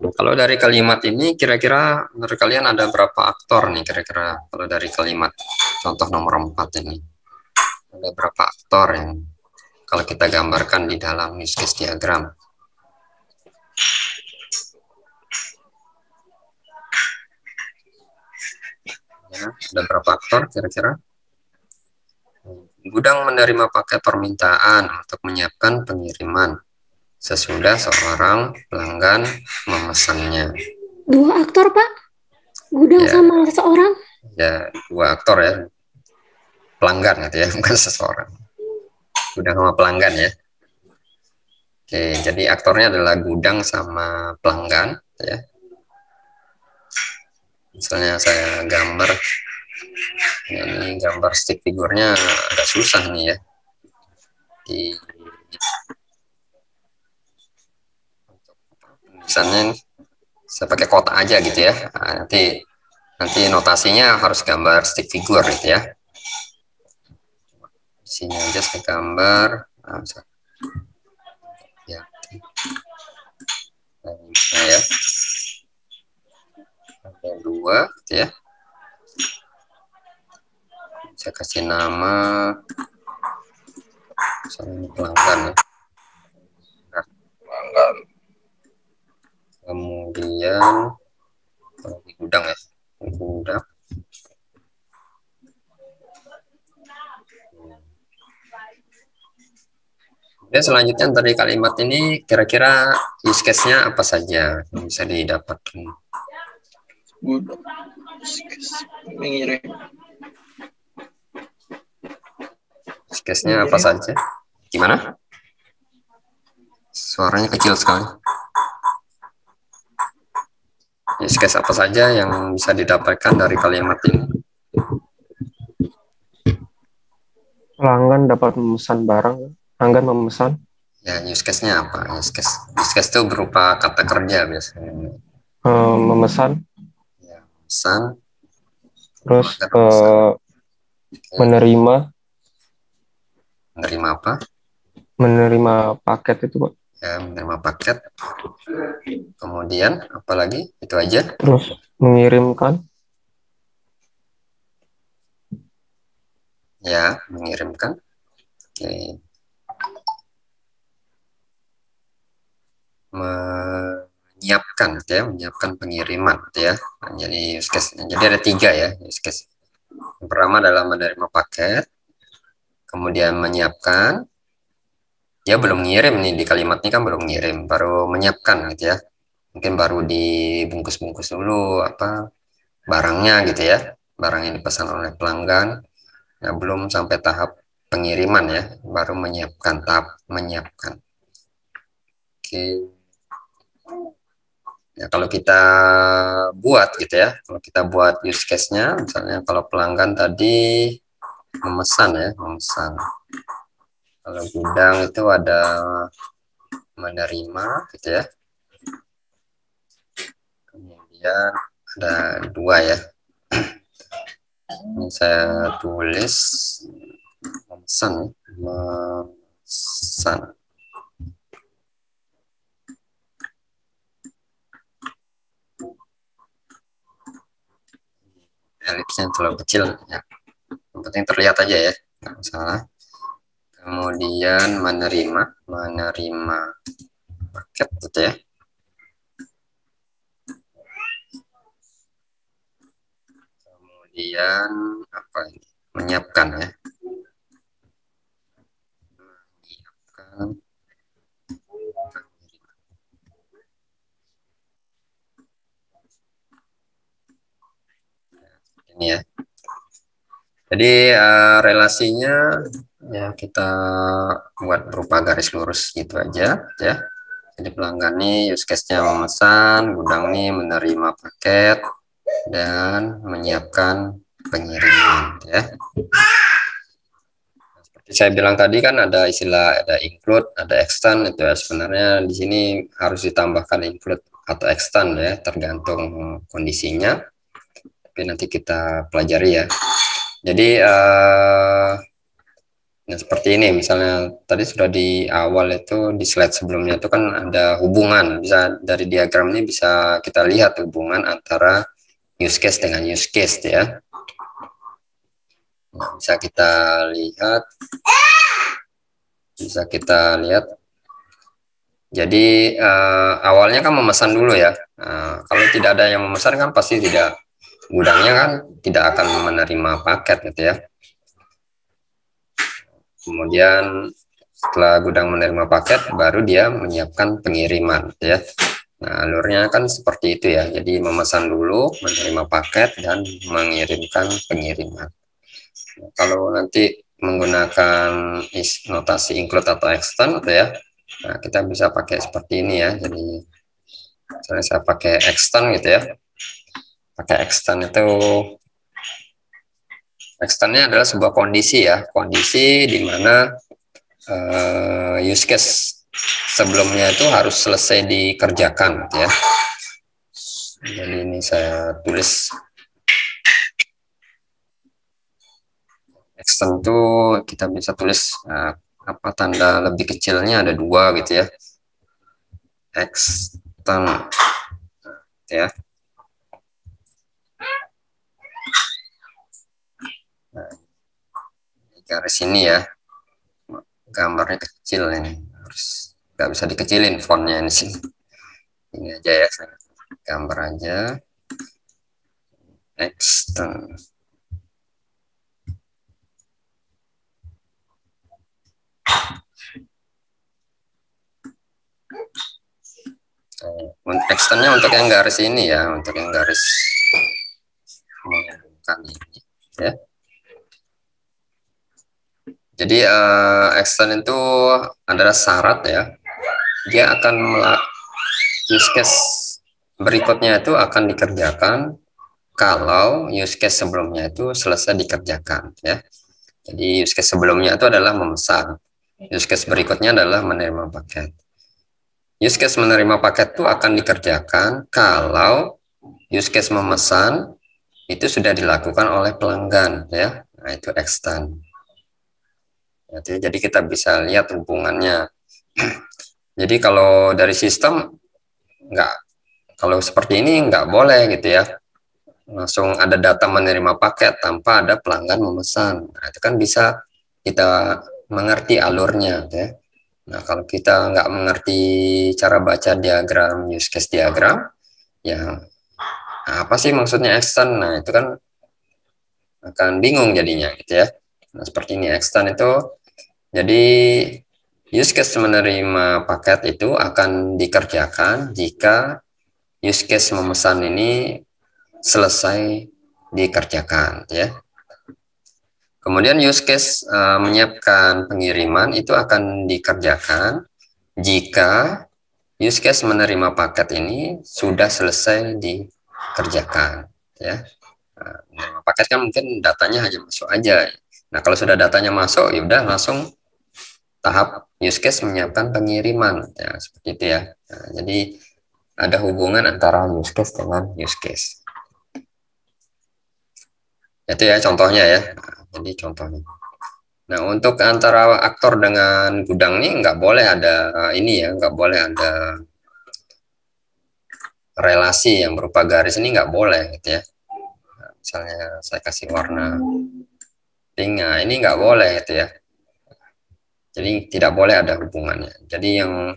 Kalau dari kalimat ini kira-kira menurut kalian ada berapa aktor nih kira-kira kalau dari kalimat contoh nomor 4 ini? Ada berapa aktor yang kalau kita gambarkan di dalam use case diagram? Ya, ada berapa aktor kira-kira? Gudang menerima paket permintaan untuk menyiapkan pengiriman sesudah seorang pelanggan memesannya. 2 aktor, Pak? Gudang Ya. sama seseorang? Ya, 2 aktor ya. Pelanggan gitu ya, bukan seseorang. Gudang sama pelanggan ya. Oke, jadi aktornya adalah gudang sama pelanggan ya. Misalnya saya gambar, ini gambar stick figurnya agak susah nih ya. Misalnya saya pakai kotak aja gitu ya. Nah, nanti notasinya harus gambar stick figure gitu ya. Di sini aja saya gambar. Ya. Nah, ya. Ada 2 gitu ya. Saya kasih nama misalnya pelanggan ya. Pelanggan. Kemudian di gudang ya, gudang. Kemudian selanjutnya dari kalimat ini kira-kira use case-nya apa saja yang bisa didapatkan? Mengirim. Use case-nya apa saja? Gimana? Suaranya kecil sekali. Use case apa saja yang bisa didapatkan dari kalimat ini? Pelanggan dapat memesan barang, pelanggan memesan. Ya, use case-nya apa? Use case itu berupa kata kerja biasanya. Memesan, Ya, pesan. terus Memesan. menerima Apa? Menerima paket itu, Pak. Ya, menerima paket. Kemudian apalagi? Itu aja. Terus mengirimkan, Ya, mengirimkan. Oke. Menyiapkan ya, menyiapkan pengiriman ya. Nah, jadi use case. Jadi ada 3 ya use case. Yang pertama adalah menerima paket, kemudian menyiapkan. Dia belum ngirim nih, di kalimat ini kan belum ngirim, baru menyiapkan gitu ya. Mungkin baru dibungkus-bungkus dulu apa barangnya gitu ya, barang yang dipesan oleh pelanggan. Ya, belum sampai tahap pengiriman ya, baru menyiapkan, tahap menyiapkan. Oke. Ya, kalau kita buat gitu ya, kalau kita buat use case-nya, misalnya kalau pelanggan tadi memesan ya, memesan. Kalau gudang itu ada menerima gitu ya. Kemudian ada dua ya. Ini saya tulis memesan, memesan. Elipsnya terlalu kecil ya. Yang penting terlihat aja ya, nggak masalah. Kemudian menerima paket gitu ya. Kemudian apa ini? Menyiapkan ya. Menyiapkan. Ini ya. Jadi relasinya ya kita buat berupa garis lurus gitu aja ya. Jadi pelanggan nih use case-nya memesan, gudang nih menerima paket dan menyiapkan pengiriman ya. Seperti saya bilang tadi kan ada istilah, ada include, ada extend itu ya. Sebenarnya di sini harus ditambahkan include atau extend ya, tergantung kondisinya. Tapi nanti kita pelajari ya. Jadi nah seperti ini, misalnya tadi sudah di awal itu di slide sebelumnya itu kan ada hubungan, bisa dari diagram ini bisa kita lihat hubungan antara use case dengan use case ya. Nah, bisa kita lihat. Jadi awalnya kan memesan dulu ya. Kalau tidak ada yang memesan kan pasti tidak, gudangnya kan tidak akan menerima paket gitu ya. Kemudian setelah gudang menerima paket, baru dia menyiapkan pengiriman ya. Nah, alurnya kan seperti itu ya. Jadi memesan dulu, menerima paket, dan mengirimkan pengiriman. Nah, kalau nanti menggunakan notasi include atau extend ya, nah, kita bisa pakai seperti ini ya. Jadi misalnya saya pakai extend gitu ya. Pakai extend itu, extendnya adalah sebuah kondisi ya, kondisi di mana use case sebelumnya itu harus selesai dikerjakan gitu ya. Jadi ini saya tulis extend itu kita bisa tulis apa tanda lebih kecilnya ada dua gitu ya, extend ya. Nah, garis ini ya, gambarnya kecil ini, harus nggak bisa dikecilin fontnya di sini. Ini aja ya, saya gambar aja extend. Extendnya untuk yang garis ini ya, untuk yang garis menghubungkan ini ya. Jadi extend itu adalah syarat ya, dia akan use case berikutnya itu akan dikerjakan kalau use case sebelumnya itu selesai dikerjakan ya. Jadi use case sebelumnya itu adalah memesan, use case berikutnya adalah menerima paket. Use case menerima paket itu akan dikerjakan kalau use case memesan itu sudah dilakukan oleh pelanggan ya. Nah, itu extend. Jadi kita bisa lihat hubungannya. Jadi kalau dari sistem kalau seperti ini nggak boleh gitu ya, langsung ada data menerima paket tanpa ada pelanggan memesan. Nah, itu kan bisa kita mengerti alurnya ya. Nah, kalau kita nggak mengerti cara baca diagram, use case diagram ya, apa sih maksudnya extend? Nah, itu kan akan bingung jadinya gitu ya. Nah, seperti ini extend itu, jadi use case menerima paket itu akan dikerjakan jika use case memesan ini selesai dikerjakan ya. Kemudian use case menyiapkan pengiriman itu akan dikerjakan jika use case menerima paket ini sudah selesai dikerjakan, ya. Menerima paket kan mungkin datanya hanya masuk aja. Nah, kalau sudah datanya masuk, ya udah langsung tahap use case menyiapkan pengiriman, ya seperti itu ya. Nah, jadi ada hubungan antara use case dengan use case. Itu ya contohnya ya. Nah, jadi contohnya. Nah, untuk antara aktor dengan gudang ini nggak boleh ada ini ya, nggak boleh ada relasi yang berupa garis, ini nggak boleh gitu ya. Nah, misalnya saya kasih warna pink, nah ini nggak boleh gitu ya. Jadi tidak boleh ada hubungannya. Jadi yang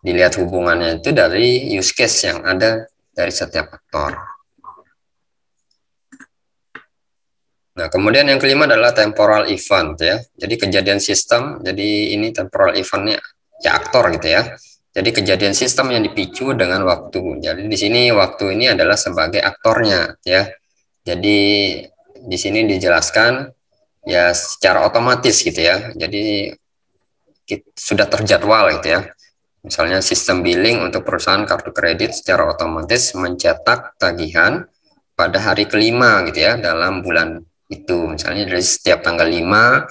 dilihat hubungannya itu dari use case yang ada dari setiap aktor. Nah, kemudian yang kelima adalah temporal event ya. Jadi kejadian sistem, jadi ini temporal eventnya ya aktor gitu ya. Jadi kejadian sistem yang dipicu dengan waktu. Jadi di sini waktu ini adalah sebagai aktornya ya. Jadi di sini dijelaskan ya secara otomatis gitu ya. Jadi sudah terjadwal gitu ya. Misalnya sistem billing untuk perusahaan kartu kredit secara otomatis mencetak tagihan pada hari kelima gitu ya dalam bulan itu. Misalnya dari setiap tanggal 5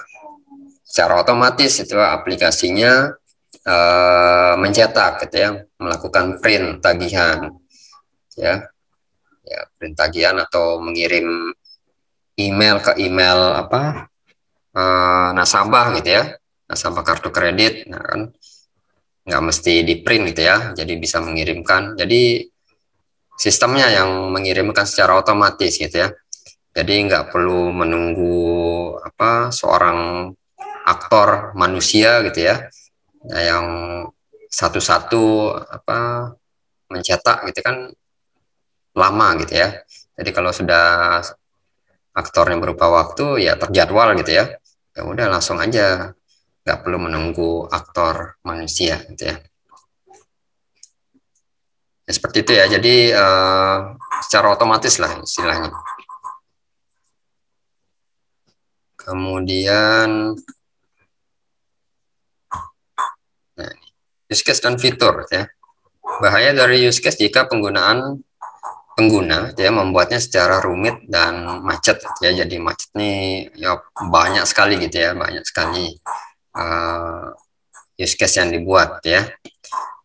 secara otomatis itu aplikasinya mencetak gitu ya, melakukan print tagihan ya. Ya, print tagihan atau mengirim email ke email apa nasabah gitu ya. Nasabah kartu kredit. Nah, kan nggak mesti di print gitu ya, jadi bisa mengirimkan. Jadi sistemnya yang mengirimkan secara otomatis gitu ya. Jadi nggak perlu menunggu apa seorang aktor manusia gitu ya, yang satu-satu apa mencetak gitu kan lama gitu ya. Jadi kalau sudah aktornya berupa waktu ya terjadwal gitu ya, ya udah langsung aja, nggak perlu menunggu aktor manusia gitu ya. Ya, seperti itu ya. Jadi secara otomatis lah istilahnya. Kemudian nah, use case dan fitur ya. Bahaya dari use case jika pengguna ya membuatnya secara rumit dan macet ya. Jadi macet nih ya banyak sekali gitu ya, banyak sekali use case yang dibuat ya.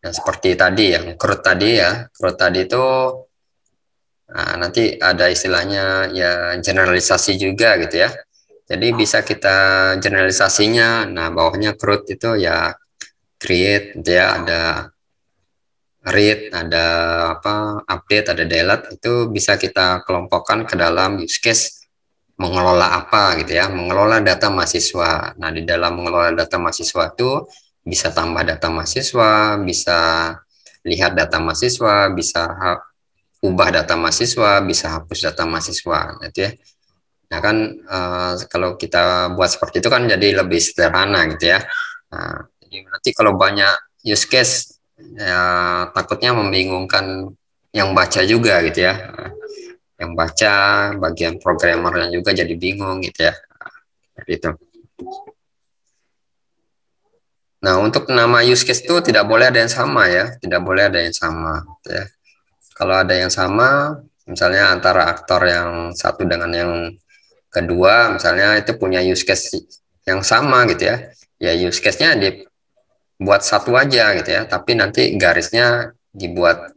Nah, seperti tadi yang CRUD tadi ya, CRUD tadi itu nanti ada istilahnya ya generalisasi juga gitu ya. Jadi bisa kita generalisasinya. Nah, bawahnya CRUD itu ya create gitu ya, ada read, ada apa update, ada delete, itu bisa kita kelompokkan ke dalam use case mengelola apa gitu ya, mengelola data mahasiswa. Nah, di dalam mengelola data mahasiswa itu bisa tambah data mahasiswa, bisa lihat data mahasiswa, bisa ubah data mahasiswa, bisa hapus data mahasiswa gitu ya. Nah kan kalau kita buat seperti itu kan jadi lebih sederhana gitu ya. Nah, jadi nanti kalau banyak use case ya takutnya membingungkan yang baca juga gitu ya. Yang baca bagian programmernya juga jadi bingung gitu ya. Seperti itu. Nah, untuk nama use case itu tidak boleh ada yang sama ya, tidak boleh ada yang sama gitu ya. Kalau ada yang sama, misalnya antara aktor yang satu dengan yang kedua, misalnya itu punya use case yang sama gitu ya, ya use case-nya dibuat satu aja gitu ya, tapi nanti garisnya dibuat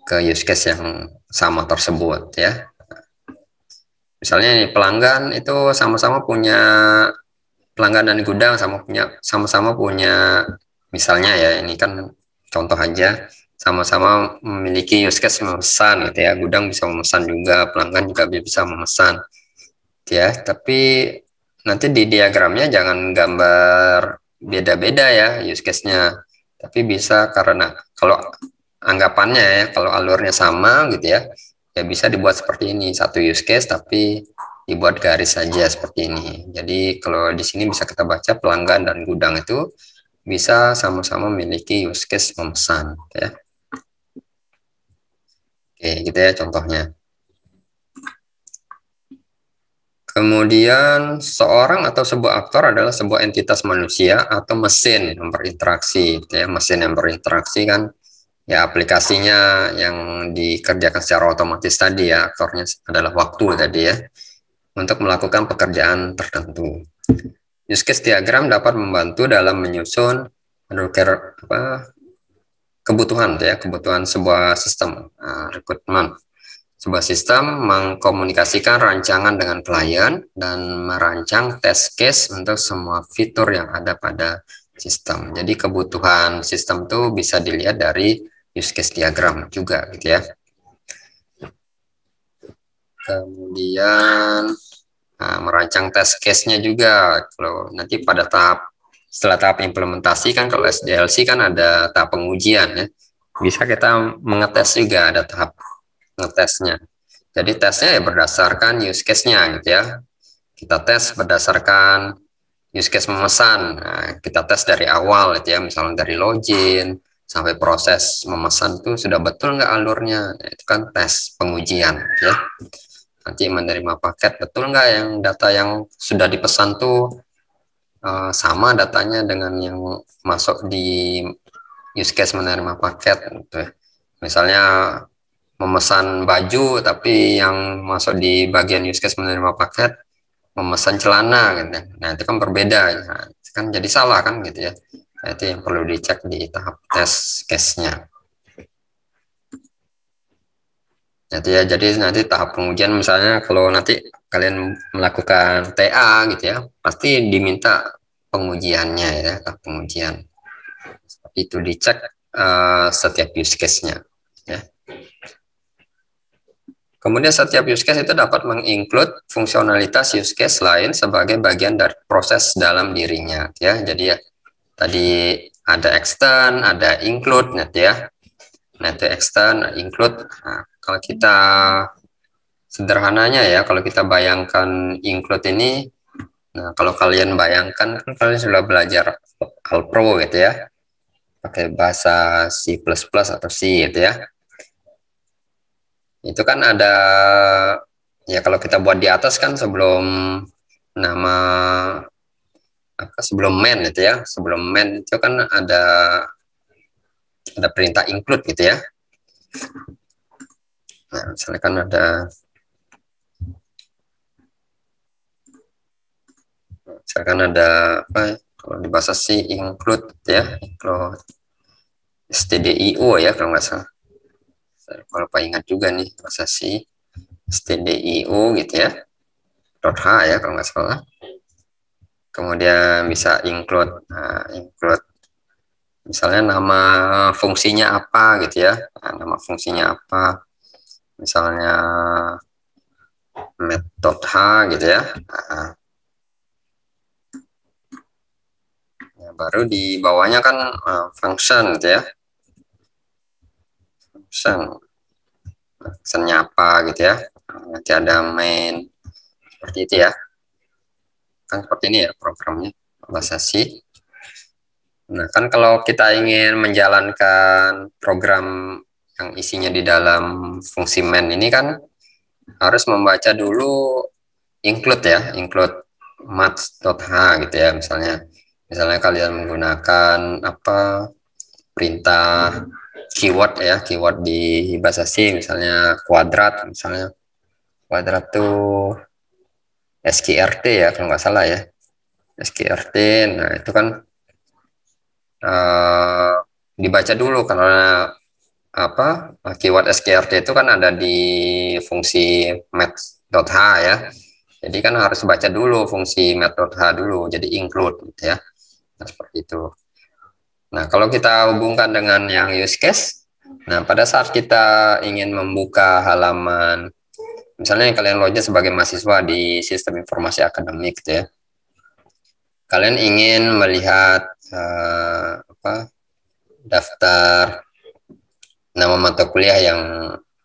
ke use case yang sama tersebut ya. Misalnya ini pelanggan itu sama-sama punya, pelanggan dan gudang sama-sama punya, misalnya ya ini kan contoh aja, sama-sama memiliki use case memesan gitu ya, gudang bisa memesan juga, pelanggan juga bisa memesan ya. Tapi nanti di diagramnya jangan gambar beda-beda ya use case-nya, tapi bisa karena kalau anggapannya ya, kalau alurnya sama gitu ya, ya bisa dibuat seperti ini, satu use case tapi dibuat garis saja seperti ini. Jadi kalau di sini bisa kita baca pelanggan dan gudang itu bisa sama-sama memiliki use case memesan ya. Oke, gitu ya contohnya. Kemudian seorang atau sebuah aktor adalah sebuah entitas manusia atau mesin yang berinteraksi, gitu ya. Mesin yang berinteraksi kan ya aplikasinya yang dikerjakan secara otomatis tadi ya, aktornya adalah waktu tadi ya, untuk melakukan pekerjaan tertentu. Use case diagram dapat membantu dalam menyusun kebutuhan ya, kebutuhan sebuah sistem rekrutmen. Sebuah sistem mengkomunikasikan rancangan dengan klien dan merancang test case untuk semua fitur yang ada pada sistem. Jadi kebutuhan sistem itu bisa dilihat dari use case diagram juga gitu ya. Kemudian merancang test case-nya juga. Kalau nanti pada setelah tahap implementasi kan, kalau SDLC kan ada tahap pengujian ya. Bisa kita mengetes juga, ada tahap ngetesnya. Jadi tesnya ya berdasarkan use case-nya gitu ya. Kita tes berdasarkan use case memesan. Nah, kita tes dari awal gitu ya, misalnya dari login sampai proses memesan tuh sudah betul nggak alurnya. Nah, itu kan tes pengujian gitu ya. Nanti menerima paket betul nggak yang data yang sudah dipesan tuh sama datanya dengan yang masuk di use case menerima paket gitu ya. Misalnya memesan baju tapi yang masuk di bagian use case menerima paket memesan celana gitu. Nah itu kan berbeda, nah, kan jadi salah kan gitu ya. Nah, itu yang perlu dicek di tahap tes case-nya. Jadi nanti tahap pengujian, misalnya kalau nanti kalian melakukan TA gitu ya, pasti diminta pengujiannya ya, tahap pengujian. Seperti itu dicek setiap use case-nya ya. Kemudian setiap use case itu dapat menginclude fungsionalitas use case lain sebagai bagian dari proses dalam dirinya ya. Jadi ya tadi ada extend, ada include net ya. Nah itu extend, include. Nah, kalau kita sederhananya ya, kalau kita bayangkan include ini, nah kalau kalian bayangkan kan kalian sudah belajar Alpro gitu ya, pakai bahasa C++ atau C gitu ya. Itu kan ada ya, kalau kita buat di atas kan sebelum nama sebelum main itu ya, sebelum main itu kan ada perintah include gitu ya. Nah, misalnya kan ada apa kalau di bahasa C include ya, include stdio ya kalau nggak salah. Kalau Pak ingat juga nih bahasa C stdio gitu ya, .h ya kalau nggak salah. Kemudian bisa include, include misalnya nama fungsinya apa gitu ya, nama fungsinya apa, misalnya met.h gitu ya. Baru di bawahnya kan function gitu ya, function-nya apa gitu ya. Nanti ada main seperti itu ya, kan seperti ini ya programnya bahasa C. Nah kan kalau kita ingin menjalankan program yang isinya di dalam fungsi main ini kan harus membaca dulu include ya, include math.h gitu ya. Misalnya kalian menggunakan apa perintah keyword ya, keyword di bahasa C, misalnya kuadrat, misalnya kuadrat tuh sqrt ya kalau nggak salah ya, sqrt. Nah itu kan dibaca dulu karena apa keyword sqrt itu kan ada di fungsi math.h ya, jadi kan harus baca dulu fungsi math.h dulu, jadi include gitu ya. Nah, seperti itu. Nah, kalau kita hubungkan dengan yang use case, nah pada saat kita ingin membuka halaman, misalnya yang kalian login sebagai mahasiswa di sistem informasi akademik gitu ya, kalian ingin melihat daftar nama mata kuliah yang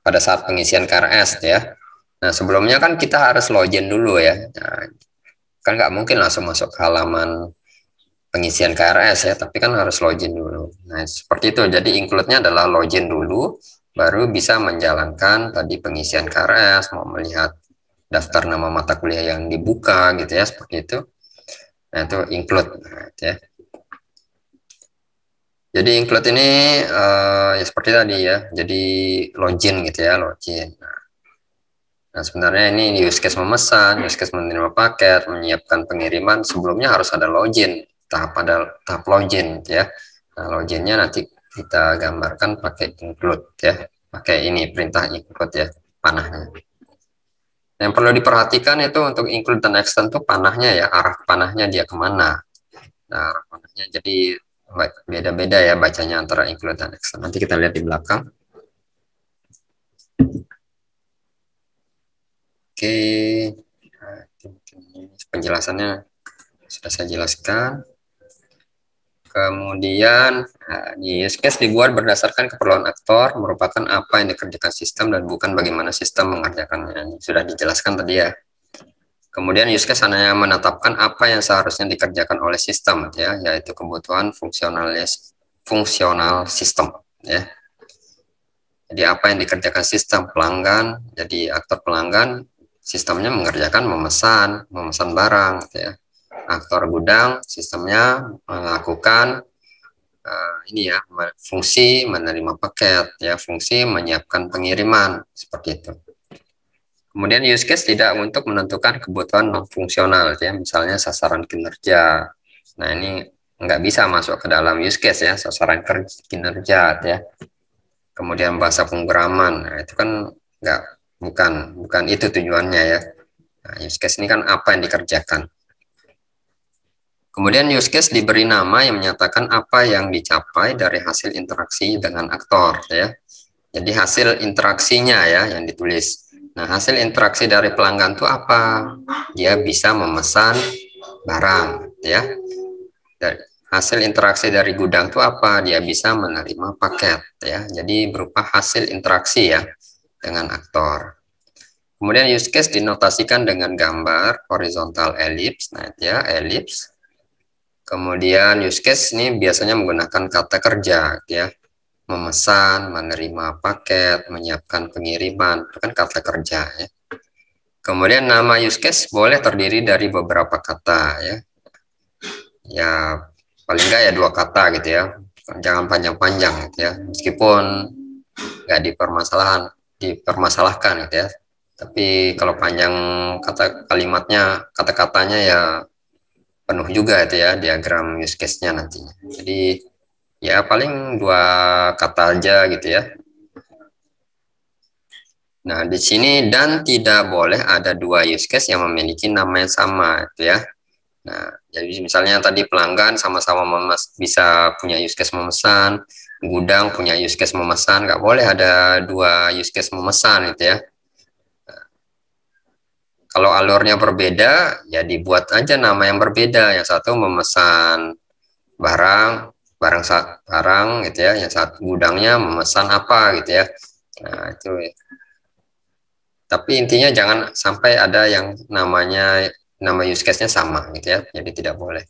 pada saat pengisian KRS gitu ya. Nah, sebelumnya kan kita harus login dulu ya. Nah, kan nggak mungkin langsung masuk ke halaman pengisian KRS ya, tapi kan harus login dulu. Nah, seperti itu. Jadi include-nya adalah login dulu, baru bisa menjalankan tadi pengisian KRS, mau melihat daftar nama mata kuliah yang dibuka gitu ya, seperti itu. Nah, itu include. Nah, itu ya. Jadi include ini ya seperti tadi ya, jadi login gitu ya, login. Nah, sebenarnya ini use case memesan, use case menerima paket, menyiapkan pengiriman, sebelumnya harus ada login, tahap login ya. Nah, loginnya nanti kita gambarkan pakai include ya, pakai ini perintah include ya, panahnya. Yang perlu diperhatikan itu untuk include dan extend tuh panahnya ya, arah panahnya dia kemana. Nah, arah panahnya jadi beda-beda ya bacanya antara include dan extend. Nanti kita lihat di belakang. Oke, nah, penjelasannya sudah saya jelaskan. Kemudian, di use case dibuat berdasarkan keperluan aktor, merupakan apa yang dikerjakan sistem dan bukan bagaimana sistem mengerjakannya. Sudah dijelaskan tadi ya. Kemudian use case hanya menetapkan apa yang seharusnya dikerjakan oleh sistem, ya, yaitu kebutuhan fungsional sistem. Ya. Jadi apa yang dikerjakan sistem pelanggan, jadi aktor pelanggan, sistemnya mengerjakan memesan barang, gitu ya. Aktor gudang, sistemnya melakukan ini ya, fungsi menerima paket, ya, fungsi menyiapkan pengiriman, seperti itu. Kemudian use case tidak untuk menentukan kebutuhan non fungsional, ya, misalnya sasaran kinerja. Nah, ini nggak bisa masuk ke dalam use case ya, sasaran kinerja, ya. Kemudian bahasa pemrograman, nah, itu kan bukan itu tujuannya ya. Nah, use case ini kan apa yang dikerjakan. Kemudian use case diberi nama yang menyatakan apa yang dicapai dari hasil interaksi dengan aktor ya. Jadi hasil interaksinya ya yang ditulis. Nah, hasil interaksi dari pelanggan itu apa? Dia bisa memesan barang ya. Dan hasil interaksi dari gudang itu apa? Dia bisa menerima paket ya. Jadi berupa hasil interaksi ya dengan aktor. Kemudian use case dinotasikan dengan gambar horizontal ellipse, nah ya ellipse. Kemudian use case ini biasanya menggunakan kata kerja ya. Memesan, menerima paket, menyiapkan pengiriman, itu kan kata kerja ya. Kemudian nama use case boleh terdiri dari beberapa kata ya. Ya paling enggak ya 2 kata gitu ya. Jangan panjang-panjang gitu ya. Meskipun nggak dipermasalahkan gitu ya. Tapi kalau panjang kalimatnya, kata-katanya ya penuh juga itu ya diagram use case-nya nantinya. Jadi ya paling 2 kata aja gitu ya. Nah, di sini dan tidak boleh ada 2 use case yang memiliki nama yang sama gitu ya. Nah, jadi misalnya tadi pelanggan sama-sama bisa punya use case memesan, gudang punya use case memesan, nggak boleh ada 2 use case memesan gitu ya. Kalau alurnya berbeda, ya dibuat aja nama yang berbeda. Yang satu memesan barang gitu ya. Yang satu gudangnya memesan apa gitu ya. Nah, itu. Tapi intinya jangan sampai ada yang nama use case-nya sama gitu ya. Jadi tidak boleh.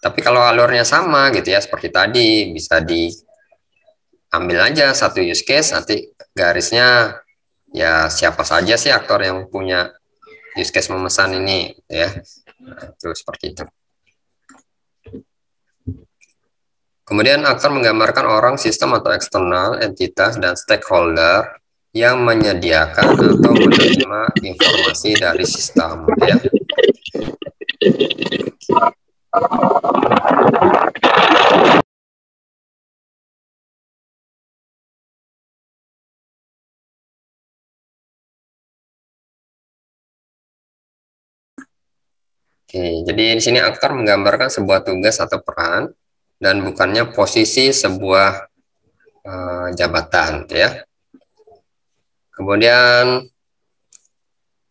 Tapi kalau alurnya sama gitu ya, seperti tadi, bisa diambil aja satu use case, nanti garisnya ya siapa saja sih aktor yang punya use case memesan ini ya. Nah, itu seperti itu. Kemudian aktor menggambarkan orang, sistem atau eksternal, entitas dan stakeholder yang menyediakan atau menerima informasi dari sistem ya. Oke, jadi di sini aktor menggambarkan sebuah tugas atau peran dan bukannya posisi sebuah jabatan, ya. Kemudian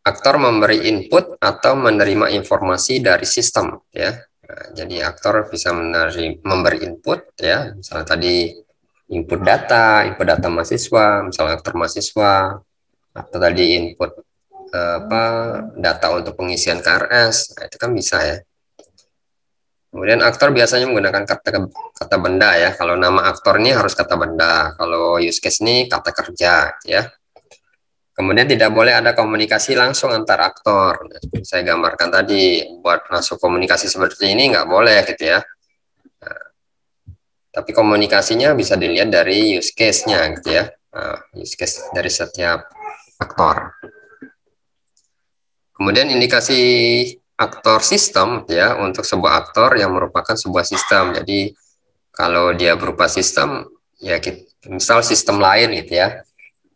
aktor memberi input atau menerima informasi dari sistem, ya. Nah, jadi aktor bisa memberi input, ya. Misalnya tadi input data mahasiswa, misalnya aktor mahasiswa, atau tadi input data untuk pengisian KRS, nah, itu kan bisa ya. Kemudian aktor biasanya menggunakan kata benda ya. Kalau nama aktor ini harus kata benda. Kalau use case ini kata kerja ya. Kemudian tidak boleh ada komunikasi langsung antar aktor. Saya gambarkan tadi, buat masuk komunikasi seperti ini nggak boleh gitu ya. Nah, tapi komunikasinya bisa dilihat dari use case-nya gitu ya. Use case dari setiap aktor. Kemudian indikasi aktor sistem ya, untuk sebuah aktor yang merupakan sebuah sistem. Jadi kalau dia berupa sistem ya, misal sistem lain gitu ya.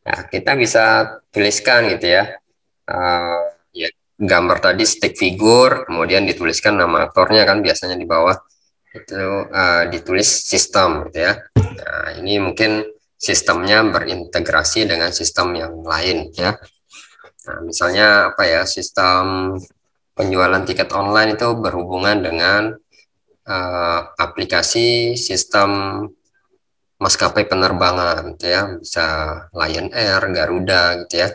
Nah, kita bisa tuliskan gitu ya, ya gambar tadi stick figure, kemudian dituliskan nama aktornya kan biasanya di bawah itu ditulis sistem gitu ya. Nah, ini mungkin sistemnya berintegrasi dengan sistem yang lain ya. Nah, misalnya apa ya, sistem penjualan tiket online itu berhubungan dengan aplikasi sistem maskapai penerbangan gitu ya, bisa Lion Air, Garuda gitu ya.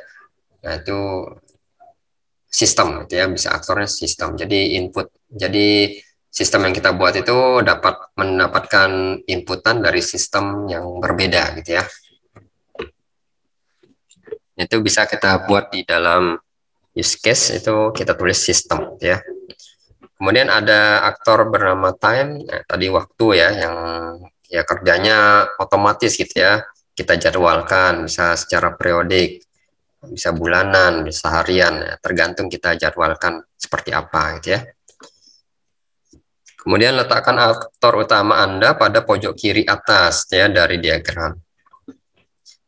Nah, itu sistem gitu ya, bisa aktornya sistem. Jadi sistem yang kita buat itu dapat mendapatkan inputan dari sistem yang berbeda gitu ya. Itu bisa kita buat di dalam use case, itu kita tulis sistem gitu ya. Kemudian ada aktor bernama time, nah, tadi waktu ya, yang ya kerjanya otomatis gitu ya, kita jadwalkan, bisa secara periodik, bisa bulanan, bisa harian, ya, tergantung kita jadwalkan seperti apa gitu ya. Kemudian letakkan aktor utama Anda pada pojok kiri atas ya dari diagram.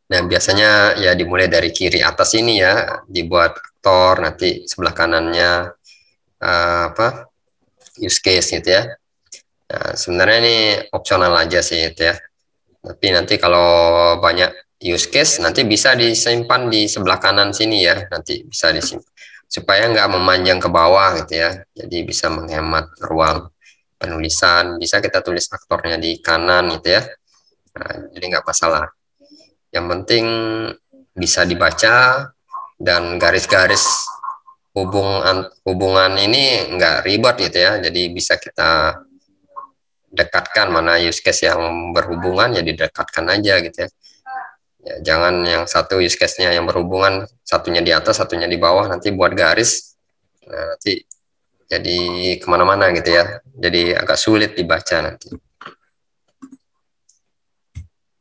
Nah, biasanya ya dimulai dari kiri atas ini ya, dibuat aktor, nanti sebelah kanannya use case gitu ya. Nah, sebenarnya ini opsional aja sih itu ya. Tapi nanti kalau banyak use case nanti bisa disimpan di sebelah kanan sini ya. Nanti bisa disimpan supaya nggak memanjang ke bawah gitu ya. Jadi bisa menghemat ruang penulisan. Bisa kita tulis aktornya di kanan gitu ya. Nah, jadi nggak masalah. Yang penting bisa dibaca dan garis-garis hubungan ini nggak ribet gitu ya. Jadi bisa kita dekatkan mana use case yang berhubungan, ya didekatkan aja gitu ya. Ya, jangan yang satu use case-nya yang berhubungan, satunya di atas, satunya di bawah, nanti buat garis, nah, nanti jadi kemana-mana gitu ya. Jadi agak sulit dibaca nanti.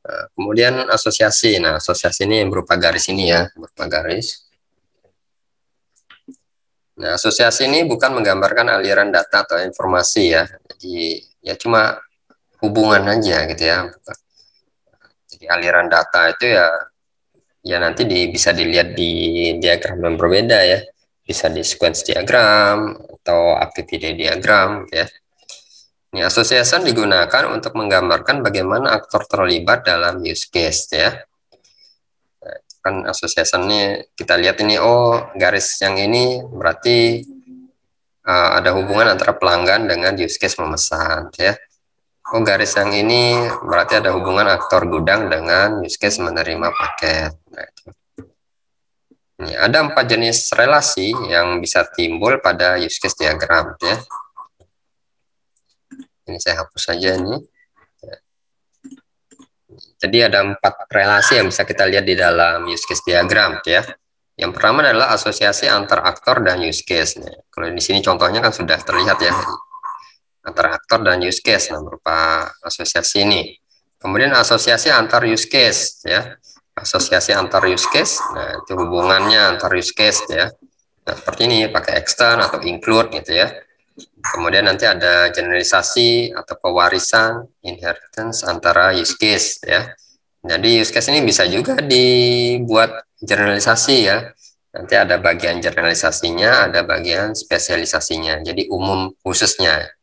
Nah, kemudian asosiasi. Nah, asosiasi ini berupa garis ini ya, berupa garis. Nah, asosiasi ini bukan menggambarkan aliran data atau informasi ya. Jadi ya cuma hubungan aja gitu ya. Jadi aliran data itu ya nanti bisa dilihat di diagram yang berbeda ya. Bisa di sequence diagram atau activity diagram gitu ya. Ini association digunakan untuk menggambarkan bagaimana aktor terlibat dalam use case ya. Nah, kan association ini kita lihat ini, oh garis yang ini berarti ada hubungan antara pelanggan dengan use case memesan ya. Oh garis yang ini berarti ada hubungan aktor gudang dengan use case menerima paket. Nah, itu. Ini ada 4 jenis relasi yang bisa timbul pada use case diagram ya. Ini saya hapus saja ini. Jadi ada 4 relasi yang bisa kita lihat di dalam use case diagram ya. Yang pertama adalah asosiasi antar aktor dan use case. Nah, kalau di sini contohnya kan sudah terlihat ya, antara aktor dan use case, nah, berupa asosiasi ini. Kemudian asosiasi antar use case ya. Asosiasi antar use case, nah itu hubungannya antar use case ya. Nah, seperti ini pakai extend atau include gitu ya. Kemudian nanti ada generalisasi atau pewarisan inheritance antara use case ya. Jadi use case ini bisa juga dibuat generalisasi ya. Nanti ada bagian generalisasinya, ada bagian spesialisasinya. Jadi umum khususnya.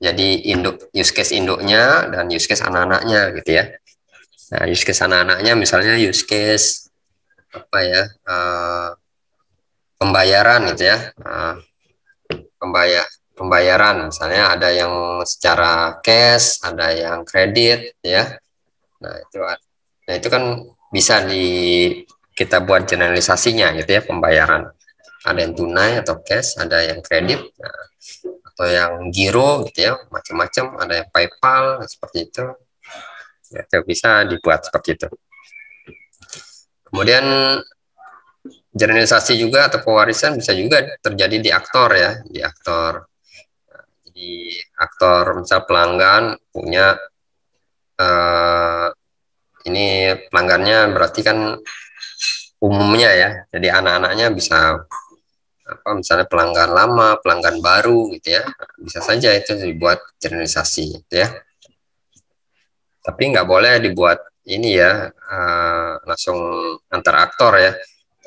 Jadi use case induknya dan use case anak-anaknya gitu ya. Nah, use case anak-anaknya misalnya use case apa ya, pembayaran gitu ya. Pembayaran misalnya ada yang secara cash, ada yang kredit ya. Nah itu kan bisa kita buat generalisasinya gitu ya, pembayaran. Ada yang tunai atau cash, ada yang kredit, nah, atau yang giro gitu ya, macam-macam. Ada yang PayPal seperti itu. Ya, itu bisa dibuat seperti itu. Kemudian Generalisasi juga atau pewarisan bisa juga terjadi di aktor ya, di aktor. Jadi aktor misal pelanggan punya ini pelanggannya berarti kan umumnya ya. Jadi anak-anaknya bisa apa misalnya pelanggan lama, pelanggan baru gitu ya. Bisa saja itu dibuat generalisasi gitu ya. Tapi nggak boleh dibuat ini ya langsung antar aktor ya.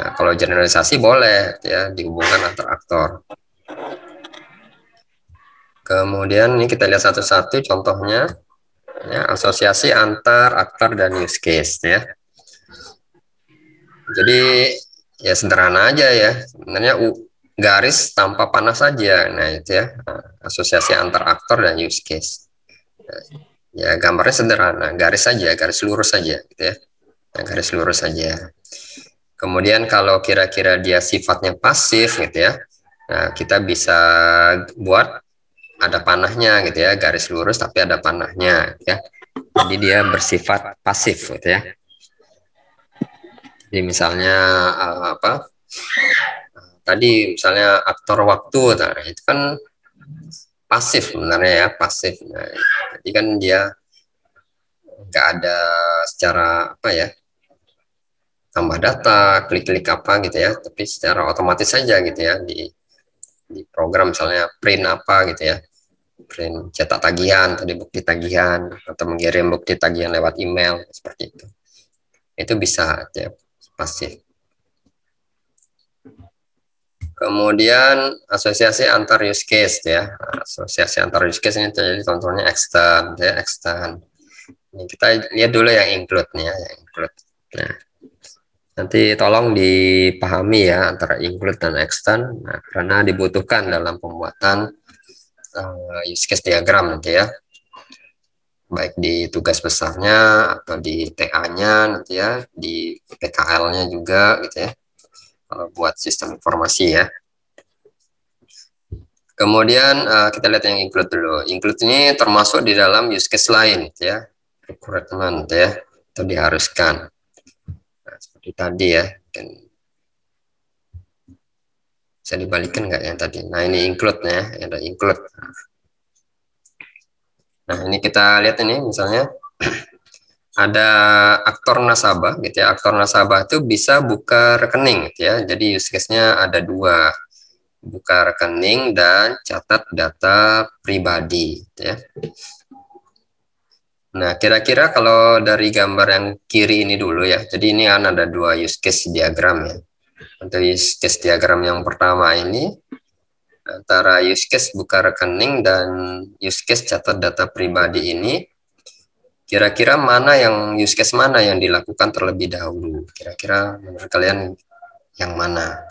Nah, kalau generalisasi boleh ya dihubungkan antar aktor. Kemudian ini kita lihat satu-satu contohnya ya, asosiasi antar aktor dan use case ya. Jadi ya sederhana aja ya. Sebenarnya garis tanpa panah saja. Nah, itu ya. Asosiasi antar aktor dan use case. Ya gambarnya sederhana, garis saja, garis lurus saja gitu ya. Nah, garis lurus saja. Kemudian kalau kira-kira dia sifatnya pasif gitu ya. Nah, kita bisa buat ada panahnya gitu ya, garis lurus tapi ada panahnya ya. Jadi dia bersifat pasif gitu ya. Jadi misalnya apa? Tadi misalnya aktor waktu, nah itu kan pasif sebenarnya ya, pasif. Nah, jadi kan dia nggak ada secara apa ya, tambah data, klik-klik apa gitu ya, tapi secara otomatis saja gitu ya di program misalnya print apa gitu ya, print cetak tagihan, tadi bukti tagihan atau mengirim bukti tagihan lewat email seperti itu bisa ya pasif. Kemudian asosiasi antar use case ya, asosiasi antar use case ini terjadi contohnya extend ya, extend. Ini kita lihat dulu yang include nih ya, yang include. Nah, nanti tolong dipahami ya antara include dan extend, nah, karena dibutuhkan dalam pembuatan use case diagram nanti ya, baik di tugas besarnya atau di TA-nya nanti ya, di PKL-nya juga gitu ya. Kalau buat sistem informasi ya. Kemudian kita lihat yang include dulu. Include ini termasuk di dalam use case lain ya, requirement ya, itu diharuskan. Nah, seperti tadi ya. Dan bisa dibalikan nggak yang tadi? Nah ini include ya, ada include. Nah ini kita lihat ini misalnya ada aktor nasabah gitu ya. Aktor nasabah itu bisa buka rekening gitu ya. Jadi use case-nya ada dua, buka rekening dan catat data pribadi gitu ya. Nah kira-kira kalau dari gambar yang kiri ini dulu ya, jadi ini kan ada dua use case diagram ya. Untuk use case diagram yang pertama ini antara use case buka rekening dan use case catat data pribadi ini, kira-kira mana yang use case mana yang dilakukan terlebih dahulu? Kira-kira menurut kalian yang mana?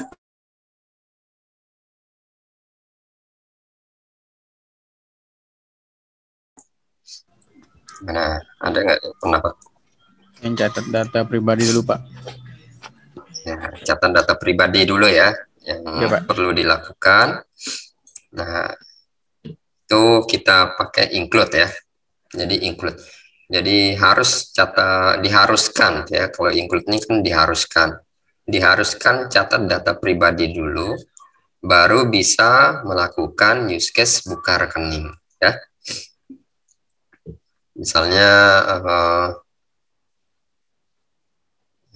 Mana? Ada nggak pendapat? Yang catat data pribadi dulu, Pak. Ya, catat data pribadi dulu ya, yang Ya, Pak. perlu dilakukan. Nah, itu kita pakai include ya. Jadi include. Jadi harus diharuskan ya. Kalau include ini kan diharuskan. Diharuskan catat data pribadi dulu, baru bisa melakukan use case buka rekening ya. Misalnya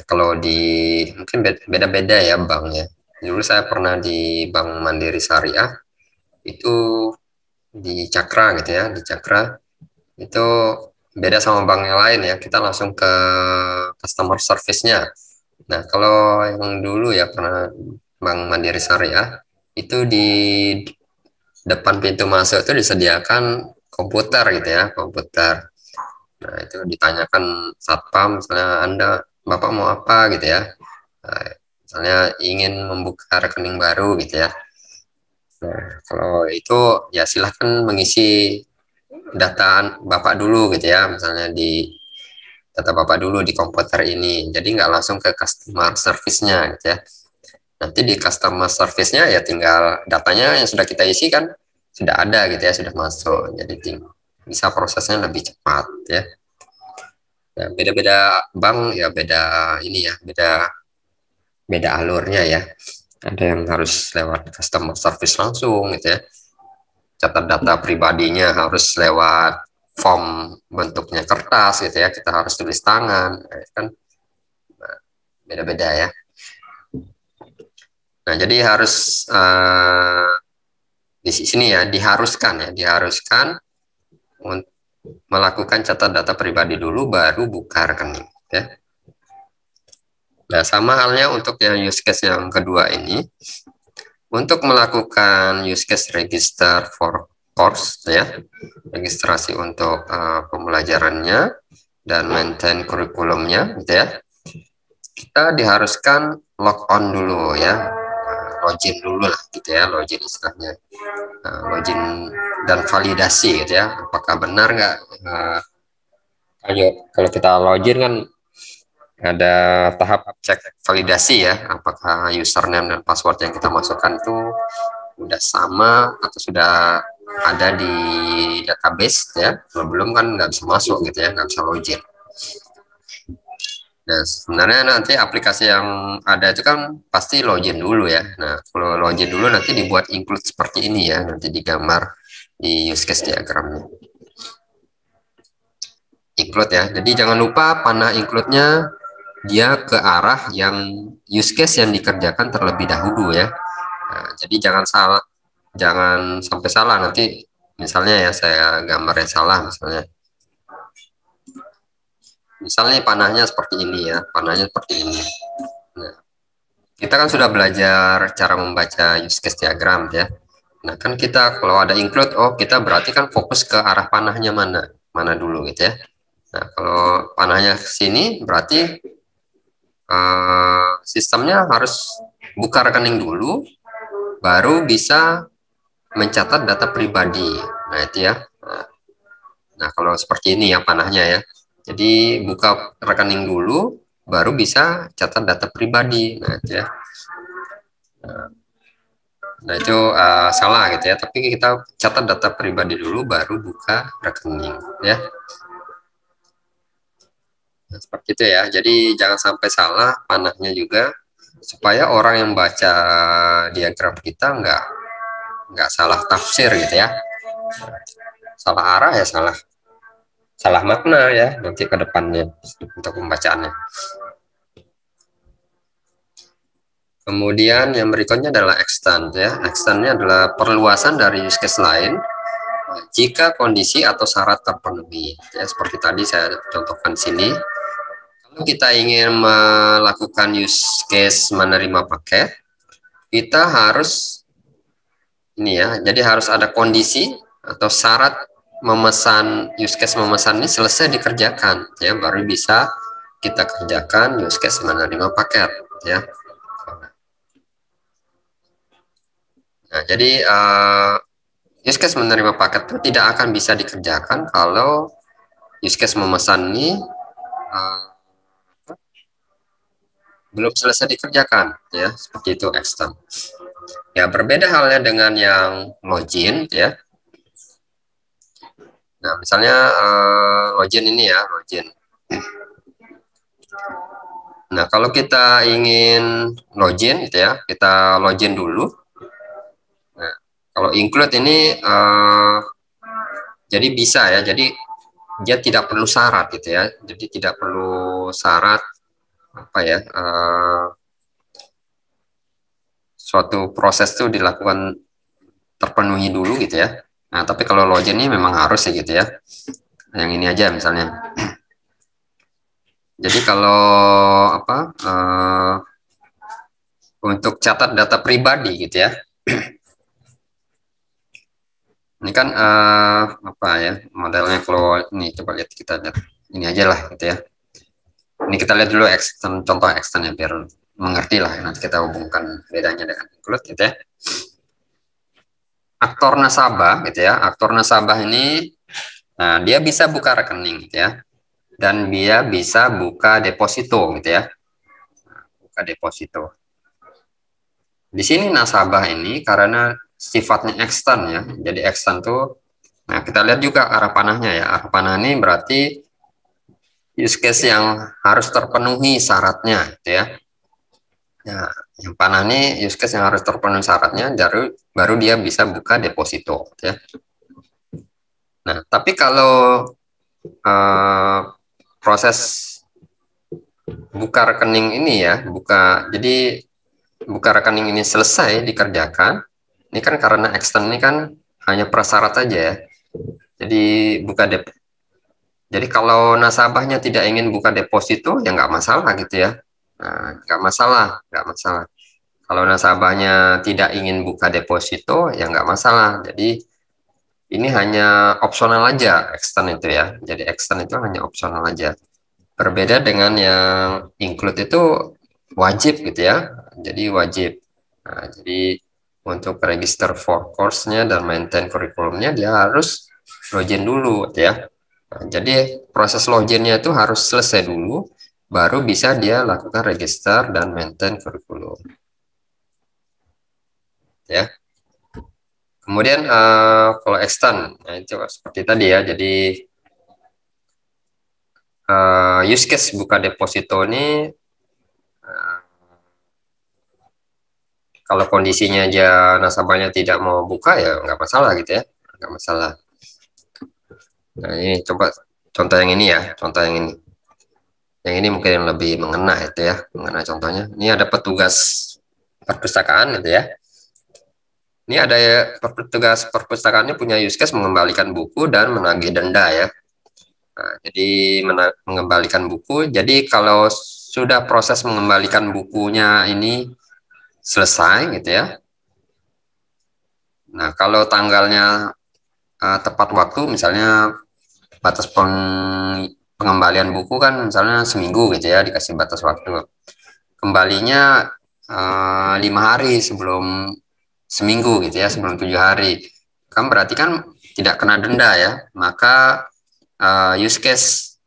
kalau di mungkin beda-beda ya bank ya. Dulu saya pernah di Bank Mandiri Syariah itu di Cakra gitu ya, di Cakra itu beda sama bank yang lain ya, kita langsung ke customer service-nya. Nah kalau yang dulu ya pernah Bank Mandiri Syariah itu di depan pintu masuk itu disediakan komputer gitu ya, komputer. Nah itu ditanyakan satpam misalnya Anda Bapak mau apa gitu ya, nah, misalnya ingin membuka rekening baru gitu ya. Nah, kalau itu ya silahkan mengisi data Bapak dulu gitu ya, misalnya di data Bapak dulu di komputer ini. Jadi nggak langsung ke customer service-nya gitu ya. Nanti di customer service-nya ya tinggal datanya yang sudah kita isi kan sudah ada gitu ya, sudah masuk. Jadi bisa prosesnya lebih cepat ya. Nah, beda-beda bank ya beda ini ya, beda beda alurnya ya. Ada yang harus lewat customer service langsung gitu ya. Catat data pribadinya harus lewat form bentuknya kertas gitu ya. Kita harus tulis tangan, kan beda-beda ya. Nah, jadi harus di sini ya diharuskan untuk melakukan catat data pribadi dulu baru buka rekening ya. Nah, sama halnya untuk yang use case yang kedua ini, untuk melakukan use case register for course ya, registrasi untuk pembelajarannya dan maintain kurikulumnya gitu ya, kita diharuskan log on dulu ya, login dulu lah gitu ya, login istilahnya, login dan validasi gitu ya, apakah benar nggak. Kalau kita login kan ada tahap cek validasi ya, apakah username dan password yang kita masukkan itu udah sama atau sudah ada di database ya. Kalau belum kan nggak bisa masuk gitu ya, nggak bisa login. Nah, sebenarnya nanti aplikasi yang ada itu kan pasti login dulu ya. Nah, kalau login dulu nanti dibuat include seperti ini ya, nanti digambar di use case diagramnya. Include ya, jadi jangan lupa panah include-nya dia ke arah yang use case yang dikerjakan terlebih dahulu ya. Nah, jadi jangan sampai salah nanti. Misalnya ya, saya gambarnya salah misalnya panahnya seperti ini ya, panahnya seperti ini. Nah, kita kan sudah belajar cara membaca use case diagram ya. Nah, kan kita kalau ada include, oh kita berarti kan fokus ke arah panahnya mana dulu gitu ya. Nah, kalau panahnya ke sini berarti sistemnya harus buka rekening dulu, baru bisa mencatat data pribadi. Nah, itu ya. Nah, kalau seperti ini ya panahnya ya. Jadi buka rekening dulu, baru bisa catat data pribadi. Nah, itu ya. Nah, itu salah gitu ya. Tapi kita catat data pribadi dulu, baru buka rekening ya. Nah, seperti itu ya. Jadi jangan sampai salah panahnya juga, supaya orang yang baca diagram kita nggak salah tafsir gitu ya, salah arah ya, salah makna ya nanti ke depannya untuk pembacaannya. Kemudian yang berikutnya adalah extend ya. Extendnya adalah perluasan dari use case lain jika kondisi atau syarat terpenuhi ya, seperti tadi saya contohkan sini. Kalau kita ingin melakukan use case menerima paket, kita harus ini ya, jadi harus ada kondisi atau syarat memesan, use case memesan ini selesai dikerjakan ya, baru bisa kita kerjakan use case menerima paket ya. Nah, jadi use case menerima paket itu tidak akan bisa dikerjakan kalau use case memesan ini belum selesai dikerjakan ya, seperti itu extend. Ya, berbeda halnya dengan yang login ya. Nah, misalnya login ini ya, login. Nah, kalau kita ingin login gitu ya, kita login dulu. Nah, kalau include ini jadi bisa ya, jadi dia tidak perlu syarat gitu ya, jadi tidak perlu syarat apa ya, suatu proses itu dilakukan terpenuhi dulu gitu ya. Nah, tapi kalau login ini memang harus ya gitu ya. Yang ini aja misalnya. Jadi kalau apa, untuk catat data pribadi gitu ya. Ini kan apa ya modelnya, kalau ini coba lihat, kita lihat ini aja lah gitu ya. Ini kita lihat dulu contoh extend ya, biar mengerti lah, nanti kita hubungkan bedanya dengan include gitu ya. Aktor nasabah gitu ya, aktor nasabah ini nah, dia bisa buka rekening gitu ya, dan dia bisa buka deposito gitu ya, buka deposito. Di sini nasabah ini karena sifatnya extend ya, jadi extend tuh, nah kita lihat juga arah panahnya ya, arah panah ini berarti use case yang harus terpenuhi syaratnya gitu ya. Ya, yang panah ini use case yang harus terpenuhi syaratnya, baru dia bisa buka deposito, ya. Nah, tapi kalau proses buka rekening ini ya, jadi buka rekening ini selesai dikerjakan, ini kan karena extend ini kan hanya prasyarat aja ya. Jadi jadi kalau nasabahnya tidak ingin buka deposito ya nggak masalah gitu ya. Nah, nggak masalah. Kalau nasabahnya tidak ingin buka deposito ya nggak masalah. Jadi ini hanya opsional aja extend itu ya. Jadi extend itu hanya opsional aja. Berbeda dengan yang include itu wajib gitu ya. Jadi wajib. Nah, jadi untuk register for course-nya dan maintain kurikulumnya dia harus login dulu gitu ya. Nah, jadi proses loginnya itu harus selesai dulu, baru bisa dia lakukan register dan maintain kurikulum. Ya. Kemudian kalau extend, nah itu seperti tadi ya. Jadi use case buka deposito ini kalau kondisinya aja nasabahnya tidak mau buka ya nggak masalah gitu ya, nggak masalah. Nah ini coba contoh yang ini ya, contoh yang ini. Yang ini mungkin yang lebih mengena itu ya, mengena contohnya. Ini ada petugas perpustakaan gitu ya. Ini ada ya, petugas perpustakaan ini punya use case mengembalikan buku dan menagih denda ya. Nah, jadi mengembalikan buku. Jadi kalau sudah proses mengembalikan bukunya ini selesai gitu ya. Nah, kalau tanggalnya tepat waktu, misalnya batas pengembalian buku kan misalnya seminggu gitu ya, dikasih batas waktu. Kembalinya 5 hari sebelum seminggu gitu ya, sebelum 7 hari. Kan berarti kan tidak kena denda ya, maka use case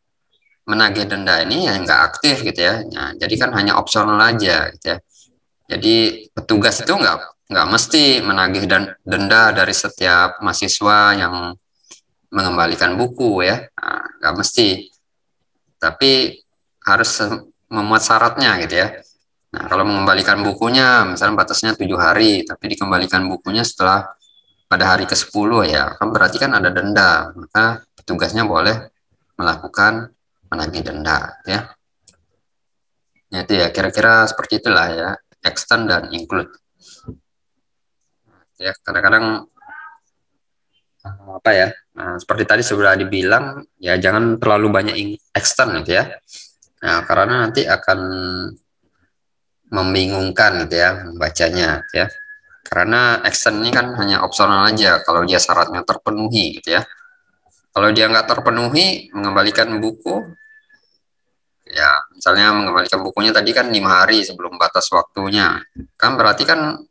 menagih denda ini ya nggak aktif gitu ya. Nah, jadi kan hanya opsional aja gitu ya. Jadi petugas itu nggak mesti menagih denda dari setiap mahasiswa yang mengembalikan buku ya, nah, nggak mesti. Tapi harus memuat syaratnya gitu ya. Nah, kalau mengembalikan bukunya, misalnya batasnya 7 hari, tapi dikembalikan bukunya setelah pada hari ke-10 ya, kan berarti kan ada denda, maka petugasnya boleh melakukan menagih denda ya. Ya itu ya, kira-kira seperti itulah ya, extend dan include. Ya, kadang-kadang apa ya, seperti tadi sudah dibilang, ya jangan terlalu banyak extend gitu ya. Nah, karena nanti akan membingungkan gitu ya membacanya ya. Karena extend ini kan hanya opsional aja kalau dia syaratnya terpenuhi gitu ya. Kalau dia nggak terpenuhi, mengembalikan buku, ya misalnya mengembalikan bukunya tadi kan 5 hari sebelum batas waktunya, kan berarti kan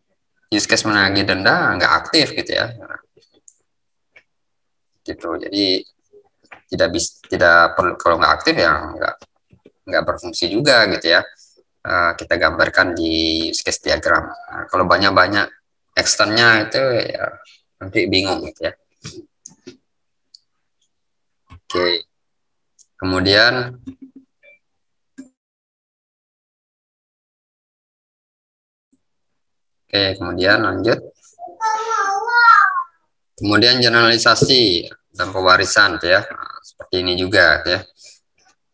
use case menagih denda nggak aktif gitu ya. Gitu. Jadi tidak perlu, kalau nggak aktif ya nggak berfungsi juga gitu ya. Kita gambarkan di use case diagram. Nah, kalau banyak extendnya itu ya nanti bingung gitu ya. Oke. Kemudian lanjut. Kemudian generalisasi dan pewarisan ya. Nah, seperti ini juga ya.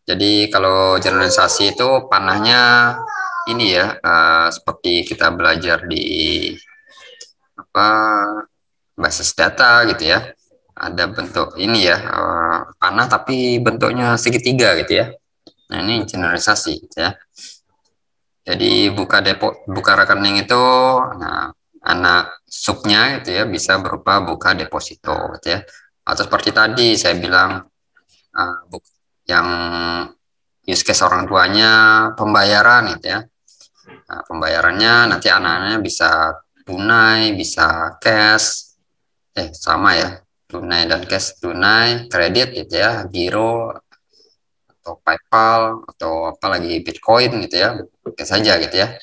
Jadi kalau generalisasi itu panahnya ini ya, seperti kita belajar di basis data gitu ya. Ada bentuk ini ya, panah tapi bentuknya segitiga gitu ya. Nah, ini generalisasi gitu ya. Jadi buka rekening itu, nah anak subnya gitu ya bisa berupa buka deposito gitu ya. Atau seperti tadi saya bilang yang use case orang tuanya pembayaran gitu ya. Nah, pembayarannya nanti anak-anaknya bisa tunai, bisa cash, sama ya, tunai dan cash, tunai, kredit gitu ya, giro atau PayPal atau apalagi Bitcoin gitu ya, oke saja gitu ya.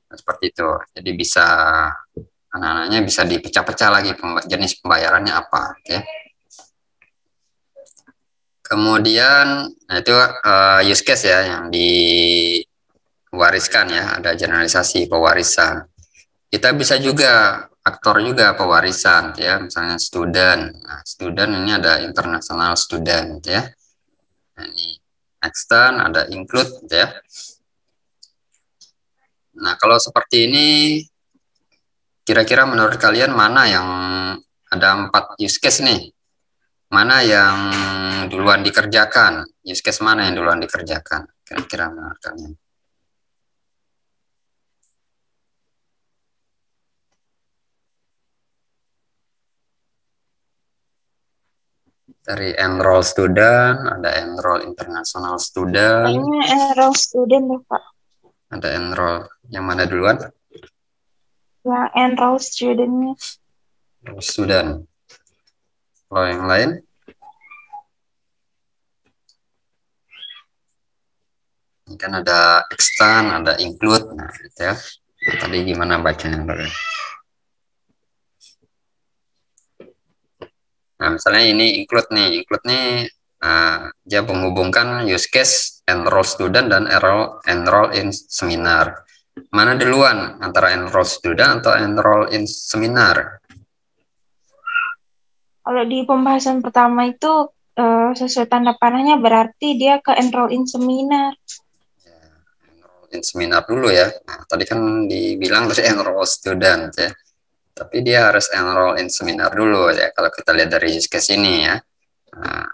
Nah, seperti itu. Jadi bisa anak-anaknya bisa dipecah-pecah lagi jenis pembayarannya apa gitu ya. Kemudian nah itu use case ya yang mewariskan ya, ada generalisasi pewarisan. Kita bisa juga aktor juga pewarisan ya, misalnya student. Nah, student ini ada international student ya. Nah, ini extend, ada include ya. Nah, kalau seperti ini kira-kira menurut kalian mana yang ada 4 use case nih? Mana yang duluan dikerjakan? Use case mana yang duluan dikerjakan? Kira-kira menurut kalian? Dari enroll student, ada enroll international student, Kayaknya enroll student deh, Pak. ada enroll. Yang mana duluan? Yang enroll studentnya. Enroll student. Kalau yang lain? Ini kan ada extend, ada include. Nah, gitu ya. Nah, tadi gimana bacanya? Nah, misalnya ini include nih. Include nih dia menghubungkan use case enroll student dan enroll in seminar. Mana duluan antara enroll student atau enroll in seminar? Kalau di pembahasan pertama itu sesuai tanda panahnya berarti dia ke enroll in seminar. Enroll in seminar dulu ya. Nah, tadi kan dibilang dari enroll student ya. Tapi dia harus enroll in seminar dulu ya, kalau kita lihat dari use case ini ya. Nah,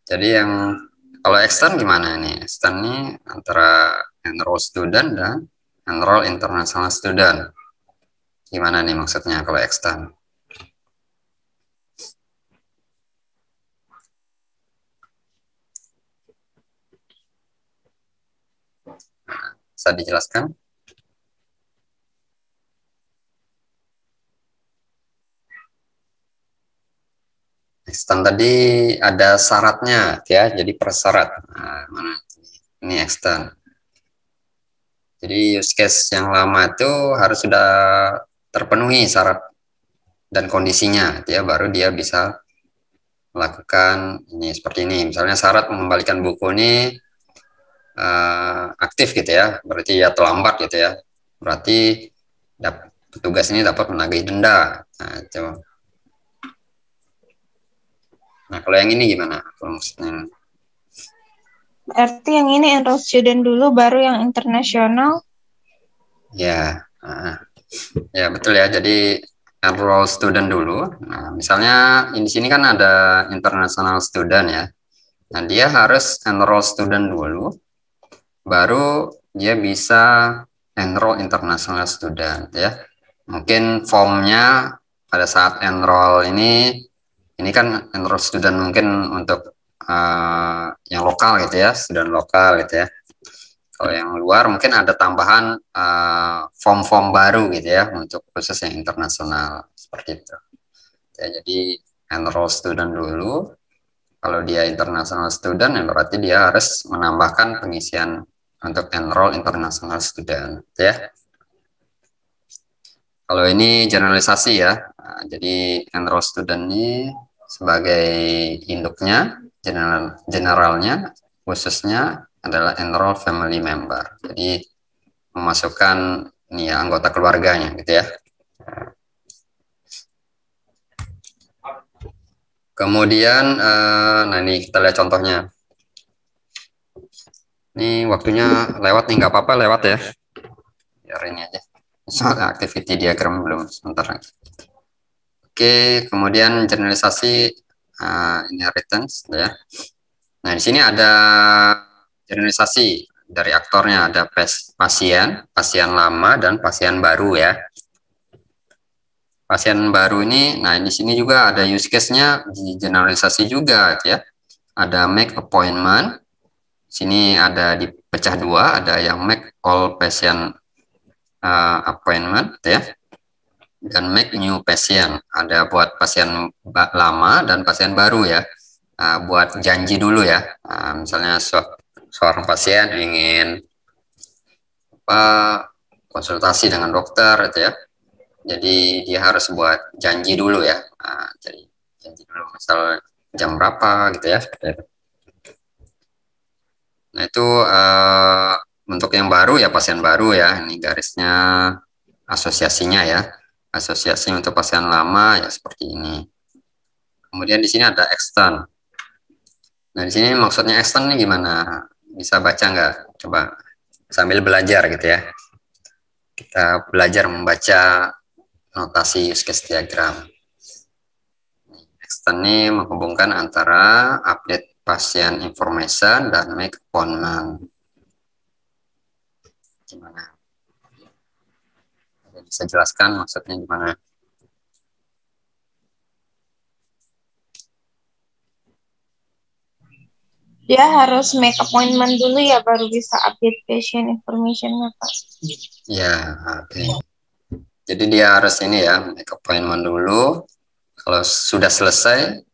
jadi yang kalau extend gimana nih? Extend nih antara enroll student dan enroll international student. Gimana nih maksudnya kalau extend? Bisa dijelaskan? Extend tadi ada syaratnya ya, jadi persyarat. Nah, mana ini extend. Jadi use case yang lama itu harus sudah terpenuhi syarat dan kondisinya, ya baru dia bisa melakukan ini seperti ini. Misalnya syarat mengembalikan buku ini aktif gitu ya, berarti ya terlambat gitu ya. Berarti petugas ini dapat menagih denda. Nah, itu. Nah, kalau yang ini gimana? Kalau maksudnya? Berarti yang ini enroll student dulu, baru yang internasional. Ya, ya betul ya. Jadi enroll student dulu. Nah, misalnya di sini kan ada international student ya. Nah, dia harus enroll student dulu, baru dia bisa enroll international student ya. Mungkin formnya pada saat enroll ini kan enroll student mungkin untuk yang lokal gitu ya, student lokal gitu ya. Kalau yang luar mungkin ada tambahan form-form baru gitu ya untuk khusus yang internasional seperti itu. Ya, jadi enroll student dulu. Kalau dia international student, ya berarti dia harus menambahkan pengisian untuk enroll international student ya. Kalau ini generalisasi ya. Nah, jadi enroll student ini sebagai induknya, generalnya, khususnya adalah enroll family member. Jadi memasukkan ini ya, anggota keluarganya gitu ya. Kemudian, nah ini kita lihat contohnya. Ini waktunya lewat nih, nggak apa-apa lewat ya. Biar ini aja. Soal activity diagram belum sebentar lagi. Oke, kemudian generalisasi inheritance ya. Nah, di sini ada generalisasi dari aktornya, ada pasien lama dan pasien baru ya. Pasien baru ini, nah di sini juga ada use case-nya di generalisasi juga ya. Ada make appointment. Sini ada dipecah dua, ada yang make all patient appointment ya. Dan make new patient, ada buat pasien lama dan pasien baru ya, buat janji dulu ya. Misalnya seorang pasien ingin konsultasi dengan dokter gitu ya, jadi dia harus buat janji dulu ya. Jadi janji dulu misal jam berapa gitu ya. Nah itu untuk yang baru ya pasien baru ya, ini garisnya asosiasinya ya. Asosiasi untuk pasien lama ya seperti ini. Kemudian di sini ada extend. Nah, di sini maksudnya extend ini gimana? Bisa baca nggak? Coba sambil belajar gitu ya. Kita belajar membaca notasi use case diagram. Extend ini menghubungkan antara update pasien information dan make appointment. Gimana? Bisa jelaskan maksudnya gimana? Dia harus make appointment dulu ya, baru bisa update patient information-nya, Pak. Ya, oke. Jadi dia harus ini ya, make appointment dulu. Kalau sudah selesai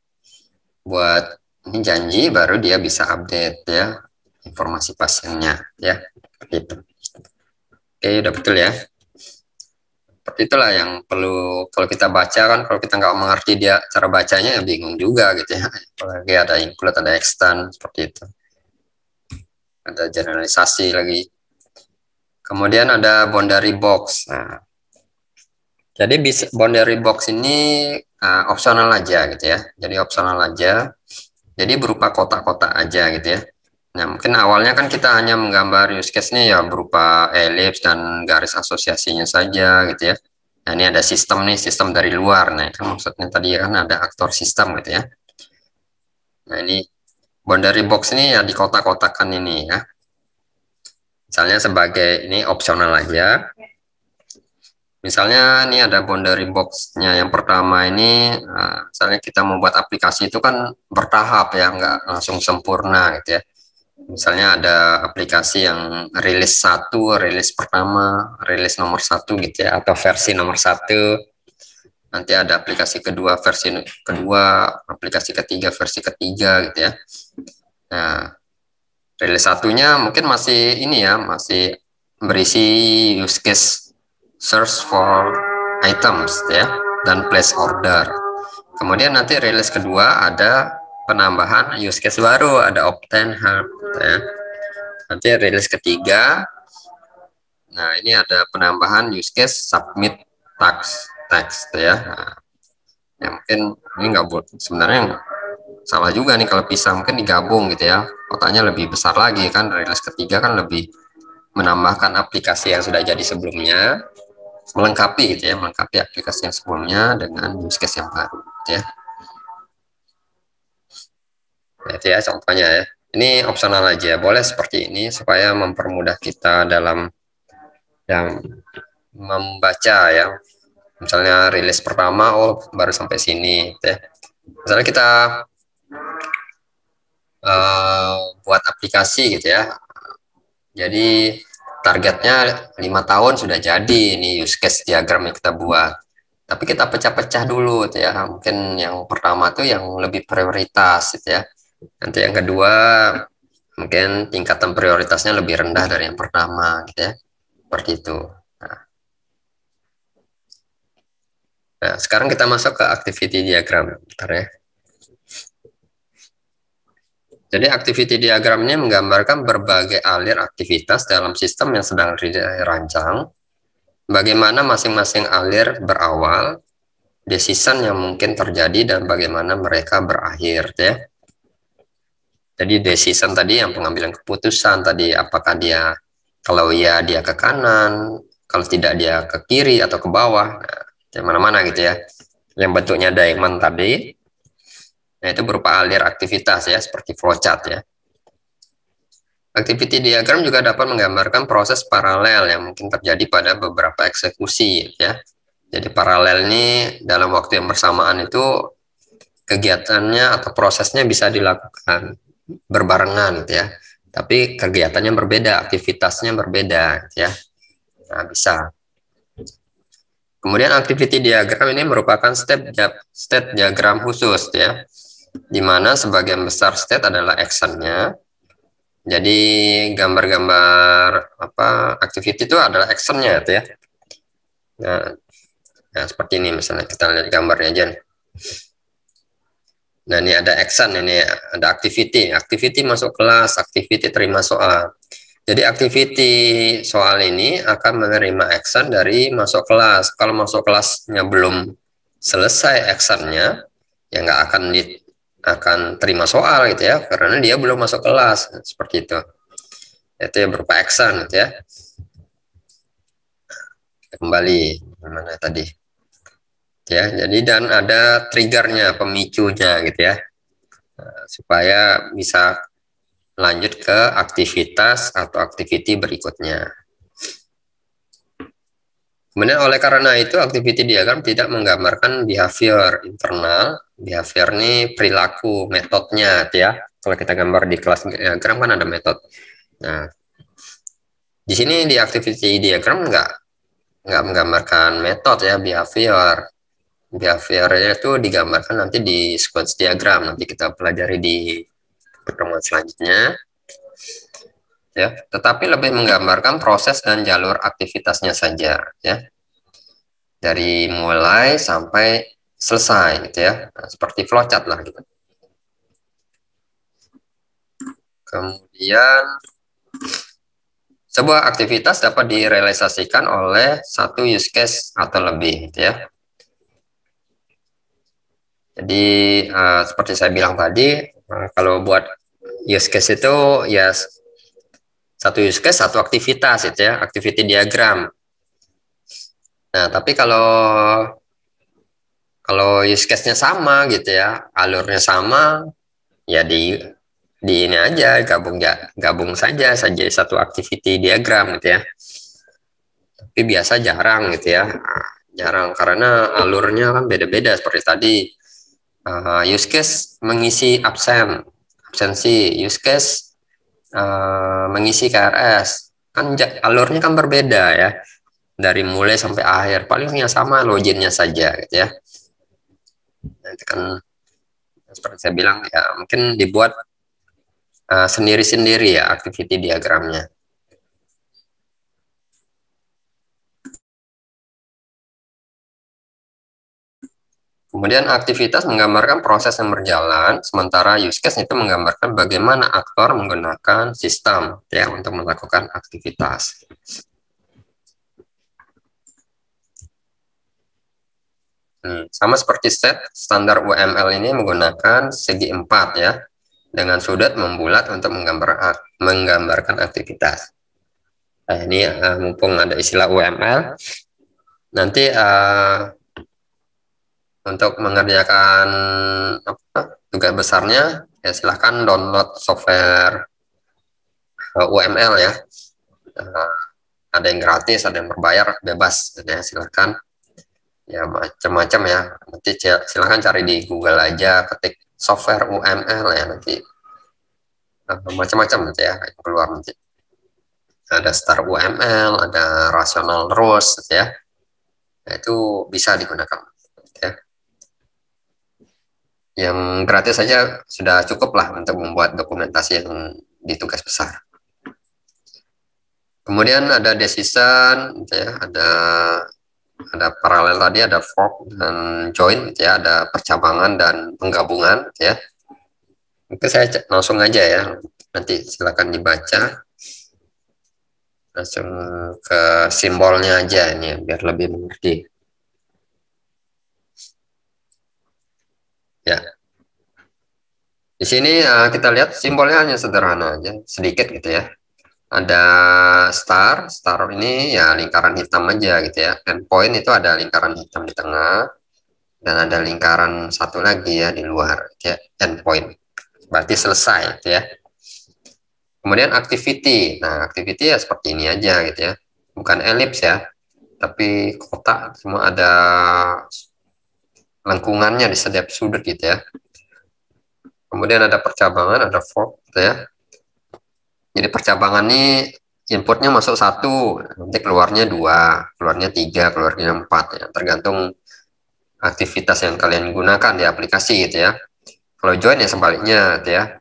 buat ini janji, baru dia bisa update ya informasi pasiennya ya. Seperti itu. Oke, udah betul ya. Seperti itulah yang perlu kalau kita baca kan, kalau kita nggak mengerti dia cara bacanya ya bingung juga gitu ya. Apalagi ada include, ada extend seperti itu. Ada generalisasi lagi. Kemudian ada boundary box. Nah, jadi boundary box ini opsional aja gitu ya. Jadi opsional aja. Jadi berupa kotak-kotak aja gitu ya. Nah, mungkin awalnya kan kita hanya menggambar use case-nya ya berupa elips dan garis asosiasinya saja gitu ya. Nah, ini ada sistem nih, sistem dari luar. Nah, itu maksudnya tadi kan ada aktor sistem gitu ya. Nah, ini boundary box ini ya di kotak-kotakan ini ya. Misalnya sebagai ini opsional aja. Misalnya ini ada boundary box-nya yang pertama ini, misalnya kita membuat aplikasi itu kan bertahap ya, nggak langsung sempurna gitu ya. Misalnya ada aplikasi yang rilis 1, rilis pertama, rilis nomor 1 gitu ya, atau versi nomor 1. Nanti ada aplikasi kedua, versi kedua, aplikasi ketiga, versi ketiga gitu ya. Nah, rilis 1-nya mungkin masih ini ya, masih berisi use case search for items ya, dan place order. Kemudian nanti rilis kedua ada penambahan use case baru, ada obtain help ya. Nanti rilis ketiga, nah ini ada penambahan use case submit text ya. Nah, ya mungkin ini nggak buat, sebenarnya salah juga nih kalau bisa, mungkin digabung gitu ya, kotaknya lebih besar lagi kan. Rilis ketiga kan lebih menambahkan aplikasi yang sudah jadi sebelumnya, melengkapi gitu ya, melengkapi aplikasi yang sebelumnya dengan use case yang baru gitu ya. Nah, itu ya contohnya ya. Ini opsional aja, boleh seperti ini supaya mempermudah kita dalam yang membaca ya. Misalnya rilis pertama, oh baru sampai sini gitu ya. Misalnya kita buat aplikasi gitu ya. Jadi targetnya 5 tahun sudah jadi ini use case diagram yang kita buat. Tapi kita pecah-pecah dulu gitu ya. Mungkin yang pertama tuh yang lebih prioritas gitu ya. Nanti yang kedua mungkin tingkatan prioritasnya lebih rendah dari yang pertama gitu ya. Seperti itu. Nah, sekarang kita masuk ke activity diagram. Bentar ya. Jadi activity diagram ini menggambarkan berbagai alir aktivitas dalam sistem yang sedang dirancang. Bagaimana masing-masing alir berawal, decision yang mungkin terjadi, dan bagaimana mereka berakhir ya. Jadi decision tadi yang pengambilan keputusan tadi, apakah dia, kalau ya dia ke kanan, kalau tidak dia ke kiri atau ke bawah, nah, mana-mana gitu ya. Yang bentuknya diamond tadi, nah itu berupa alir aktivitas ya, seperti flowchart ya. Activity diagram juga dapat menggambarkan proses paralel yang mungkin terjadi pada beberapa eksekusi ya. Jadi paralel ini dalam waktu yang bersamaan itu kegiatannya atau prosesnya bisa dilakukan berbarengan gitu ya, tapi kegiatannya berbeda, aktivitasnya berbeda gitu ya. Nah, bisa. Kemudian activity diagram ini merupakan state diagram khusus ya, di mana sebagian besar state adalah actionnya. Jadi gambar-gambar apa activity itu adalah actionnya gitu ya. Nah, seperti ini misalnya kita lihat gambarnya aja nih. Nah, ini ada action, ini ada activity masuk kelas, activity terima soal. Jadi activity soal ini akan menerima action dari masuk kelas. Kalau masuk kelasnya belum selesai actionnya, ya nggak akan terima soal gitu ya, karena dia belum masuk kelas, seperti itu. Itu yang berupa action gitu ya. Kembali mana tadi? Ya, jadi dan ada triggernya, pemicunya gitu ya, supaya bisa lanjut ke aktivitas atau activity berikutnya. Kemudian oleh karena itu activity diagram tidak menggambarkan behavior internal. Behavior ini perilaku, metodenya ya. Kalau kita gambar di kelas diagram kan ada metode. Nah, di sini di activity diagram nggak menggambarkan metode ya, behavior. Behaviornya itu digambarkan nanti di sequence diagram. Nanti kita pelajari di pertemuan selanjutnya. Ya, tetapi lebih menggambarkan proses dan jalur aktivitasnya saja ya, dari mulai sampai selesai gitu ya. Nah, seperti flowchart lah gitu. Kemudian sebuah aktivitas dapat direalisasikan oleh satu use case atau lebih gitu ya. Jadi seperti saya bilang tadi, kalau buat use case itu ya satu use case, satu aktivitas itu ya, activity diagram. Nah, tapi kalau use case-nya sama gitu ya, alurnya sama, ya di ini aja gabung saja satu activity diagram gitu ya. Tapi biasa jarang gitu ya. Jarang karena alurnya kan beda-beda seperti tadi. Use case mengisi absensi, use case mengisi KRS, kan alurnya kan berbeda ya, dari mulai sampai akhir, paling yang sama loginnya saja gitu ya. Nanti kan seperti saya bilang ya, mungkin dibuat sendiri-sendiri ya activity diagramnya. Kemudian aktivitas menggambarkan proses yang berjalan, sementara use case itu menggambarkan bagaimana aktor menggunakan sistem ya untuk melakukan aktivitas. Sama seperti set, standar UML ini menggunakan segi 4 ya, dengan sudut membulat untuk menggambarkan aktivitas. Nah, ini mumpung ada istilah UML, nanti untuk mengerjakan tugas besarnya, ya silahkan download software UML ya. Ada yang gratis, ada yang berbayar, bebas ya, silahkan. Ya macam-macam ya. Nanti silahkan cari di Google aja, ketik software UML ya, nanti macam-macam nanti ya keluar nanti. Ada Star UML, ada Rational Rules ya. Nah, itu bisa digunakan ya. Yang gratis saja sudah cukup lah untuk membuat dokumentasi yang di tugas besar. Kemudian ada decision, gitu ya, ada paralel tadi, ada fork dan join, gitu ya, ada percabangan dan penggabungan, gitu ya. Mungkin saya langsung aja ya, nanti silakan dibaca, langsung ke simbolnya aja ini biar lebih mengerti. Ya, di sini kita lihat simbolnya hanya sederhana aja, sedikit gitu ya. Ada star ini ya lingkaran hitam aja gitu ya. Endpoint itu ada lingkaran hitam di tengah, dan ada lingkaran satu lagi ya di luar, gitu ya, endpoint. Berarti selesai gitu ya. Kemudian activity, nah activity ya seperti ini aja gitu ya, bukan elips ya, tapi kotak, semua ada lengkungannya di setiap sudut gitu ya. Kemudian ada percabangan, ada fork gitu ya. Jadi percabangan ini inputnya masuk 1, nanti keluarnya 2, keluarnya 3, keluarnya 4 ya, tergantung aktivitas yang kalian gunakan di aplikasi gitu ya. Kalau join ya sebaliknya gitu ya.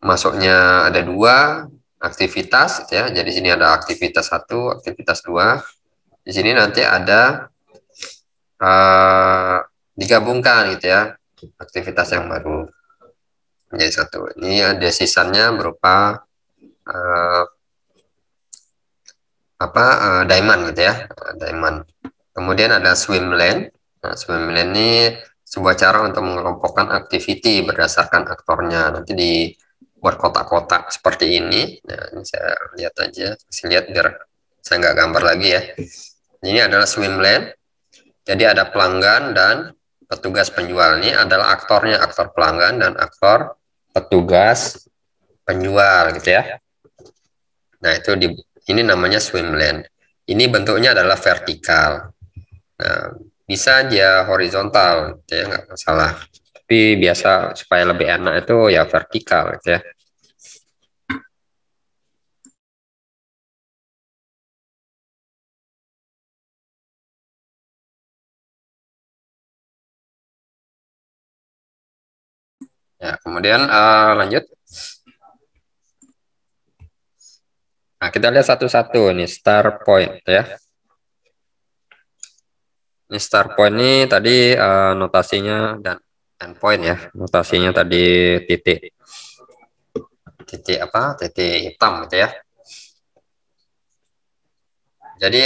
Masuknya ada 2 aktivitas gitu ya. Jadi sini ada aktivitas 1, aktivitas 2. Di sini nanti ada digabungkan gitu ya, aktivitas yang baru menjadi 1. Ini decision-nya berupa diamond gitu ya, diamond. Kemudian ada swim lane. Nah, swim lane ini sebuah cara untuk mengelompokkan activity berdasarkan aktornya. Nanti dibuat kotak-kotak seperti ini. Nah, ini saya lihat aja, saya lihat biar saya nggak gambar lagi ya. Ini adalah swim lane. Jadi ada pelanggan dan petugas penjual. Ini adalah aktornya, aktor pelanggan dan aktor petugas penjual gitu ya. Nah, ini namanya swim lane. Ini bentuknya adalah vertikal. Nah, bisa aja horizontal gitu ya, nggak masalah. Tapi biasa supaya lebih enak itu ya vertikal gitu ya. Ya, kemudian lanjut. Nah, kita lihat satu-satu nih start point ya. Ini start point ini tadi notasinya dan endpoint ya. Notasinya tadi titik hitam gitu ya. Jadi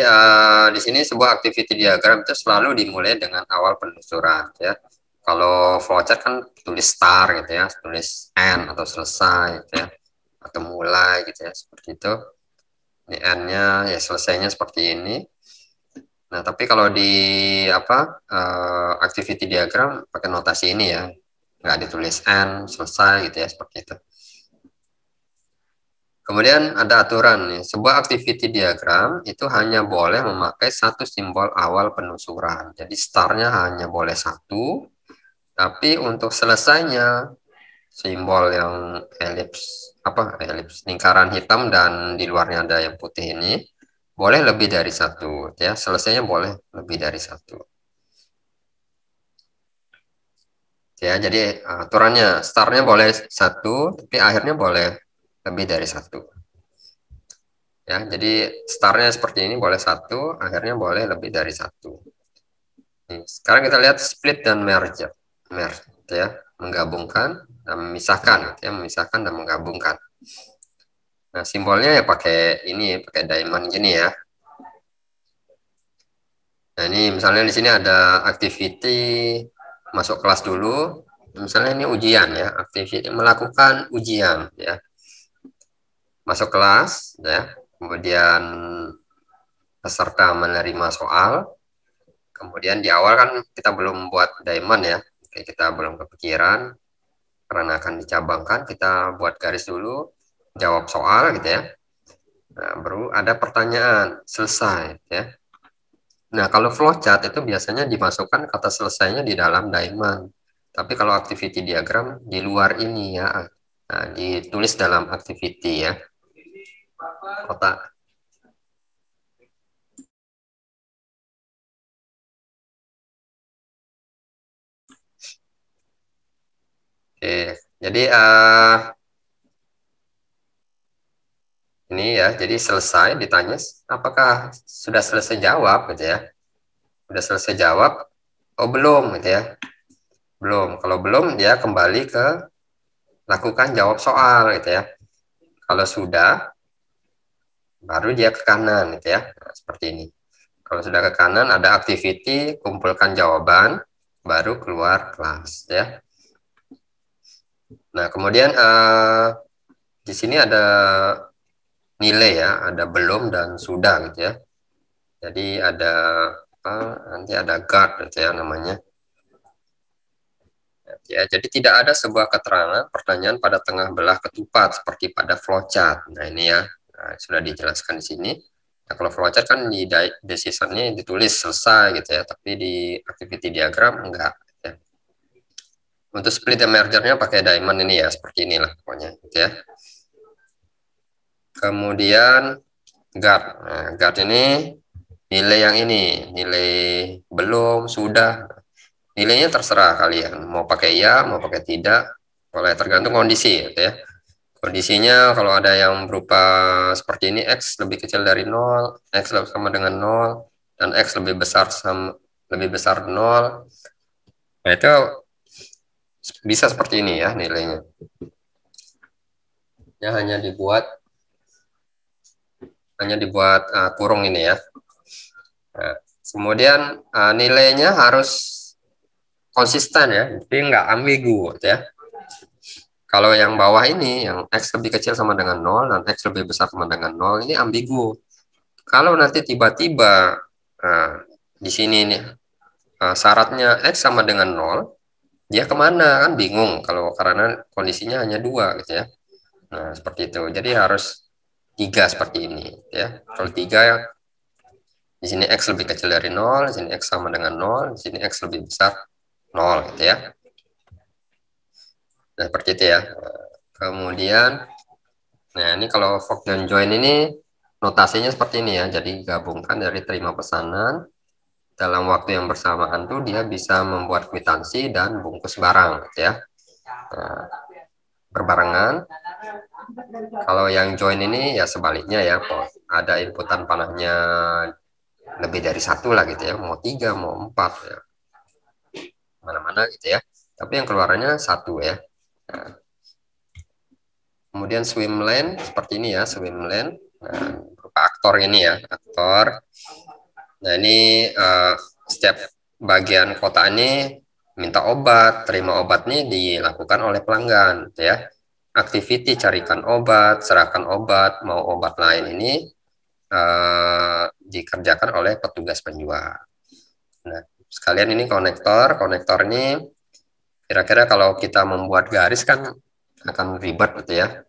di sini sebuah activity diagram itu selalu dimulai dengan awal penelusuran ya. Kalau flowchart kan tulis start gitu ya, tulis end atau selesai gitu ya, atau mulai gitu ya, seperti itu. Ini end-nya ya selesainya seperti ini. Nah, tapi kalau di activity diagram pakai notasi ini ya, nggak ditulis end, selesai gitu ya, seperti itu. Kemudian ada aturan nih, sebuah activity diagram itu hanya boleh memakai satu simbol awal penelusuran. Jadi startnya hanya boleh satu, tapi untuk selesainya simbol yang elips lingkaran hitam dan di luarnya ada yang putih ini boleh lebih dari satu ya, selesainya boleh lebih dari satu ya. Jadi aturannya startnya boleh satu tapi akhirnya boleh lebih dari satu ya. Jadi startnya seperti ini boleh satu, akhirnya boleh lebih dari satu. Sekarang kita lihat split dan merge ya, menggabungkan dan memisahkan ya, memisahkan dan menggabungkan. Nah, simbolnya ya pakai ini, pakai diamond gini ya. Nah, ini misalnya di sini ada activity masuk kelas dulu. Misalnya ini ujian ya, activity melakukan ujian ya. Masuk kelas ya. Kemudian peserta menerima soal. Kemudian di awal kan kita belum buat diamond ya. Oke, kita belum kepikiran karena akan dicabangkan, kita buat garis dulu, jawab soal gitu ya. Nah, baru ada pertanyaan, selesai ya. Nah, kalau flowchart itu biasanya dimasukkan kata selesainya di dalam diamond. Tapi kalau activity diagram di luar ini ya. Nah, ditulis dalam activity ya. Kotak. Oke, jadi ini ya, jadi selesai ditanya apakah sudah selesai jawab gitu ya. Sudah selesai jawab, oh belum gitu ya. Belum. Kalau belum dia kembali ke lakukan jawab soal gitu ya. Kalau sudah baru dia ke kanan gitu ya. Nah, seperti ini. Kalau sudah ke kanan ada activity, kumpulkan jawaban, baru keluar kelas ya. Nah, kemudian di sini ada nilai ya, ada belum dan sudah gitu ya. Jadi ada nanti ada guard gitu ya namanya. Ya, jadi tidak ada sebuah keterangan pertanyaan pada tengah belah ketupat seperti pada flowchart. Nah, ini ya. Nah, sudah dijelaskan di sini. Nah, kalau flowchart kan di decision-nya ditulis selesai gitu ya, tapi di activity diagram enggak ya. Untuk split dan merger-nya pakai diamond ini ya, seperti inilah pokoknya gitu ya. Kemudian guard. Nah, guard ini nilai yang ini, nilai belum, sudah. Nilainya terserah kalian, mau pakai ya, mau pakai tidak, boleh tergantung kondisi gitu ya. Kondisinya kalau ada yang berupa seperti ini, X lebih kecil dari 0, X sama dengan 0, dan X lebih besar 0. Nah, itu bisa seperti ini ya nilainya. Ya, hanya dibuat hanya dibuat kurung ini ya. Nah, kemudian nilainya harus konsisten ya, jadi nggak ambigu ya. Kalau yang bawah ini, yang X lebih kecil sama dengan 0 dan X lebih besar sama dengan 0, ini ambigu. Kalau nanti tiba-tiba di sini nih syaratnya X sama dengan 0, dia kemana kan bingung kalau karena kondisinya hanya 2 gitu ya. Nah, seperti itu. Jadi harus 3 seperti ini ya. Kalau 3 di sini X lebih kecil dari 0, di sini X sama dengan 0, di sini X lebih besar 0 gitu ya. Nah, seperti itu ya. Kemudian, nah ini kalau fork dan join ini notasinya seperti ini ya. Jadi gabungkan dari terima pesanan dalam waktu yang bersamaan tuh dia bisa membuat kwitansi dan bungkus barang gitu ya. Nah, berbarengan. Kalau yang join ini ya sebaliknya ya. Ada inputan panahnya lebih dari 1 lah gitu ya. Mau 3, mau 4 ya. Mana-mana gitu ya. Tapi yang keluarannya 1 ya. Nah, kemudian swim lane seperti ini ya, swim lane. Nah, berupa aktor ini ya, aktor. Nah, ini setiap bagian kotak ini minta obat, terima obat ini dilakukan oleh pelanggan, gitu ya. Activity carikan obat, serahkan obat, mau obat lain ini dikerjakan oleh petugas penjual. Nah, sekalian ini konektor, konektor ini kira-kira kalau kita membuat garis kan akan ribet gitu ya.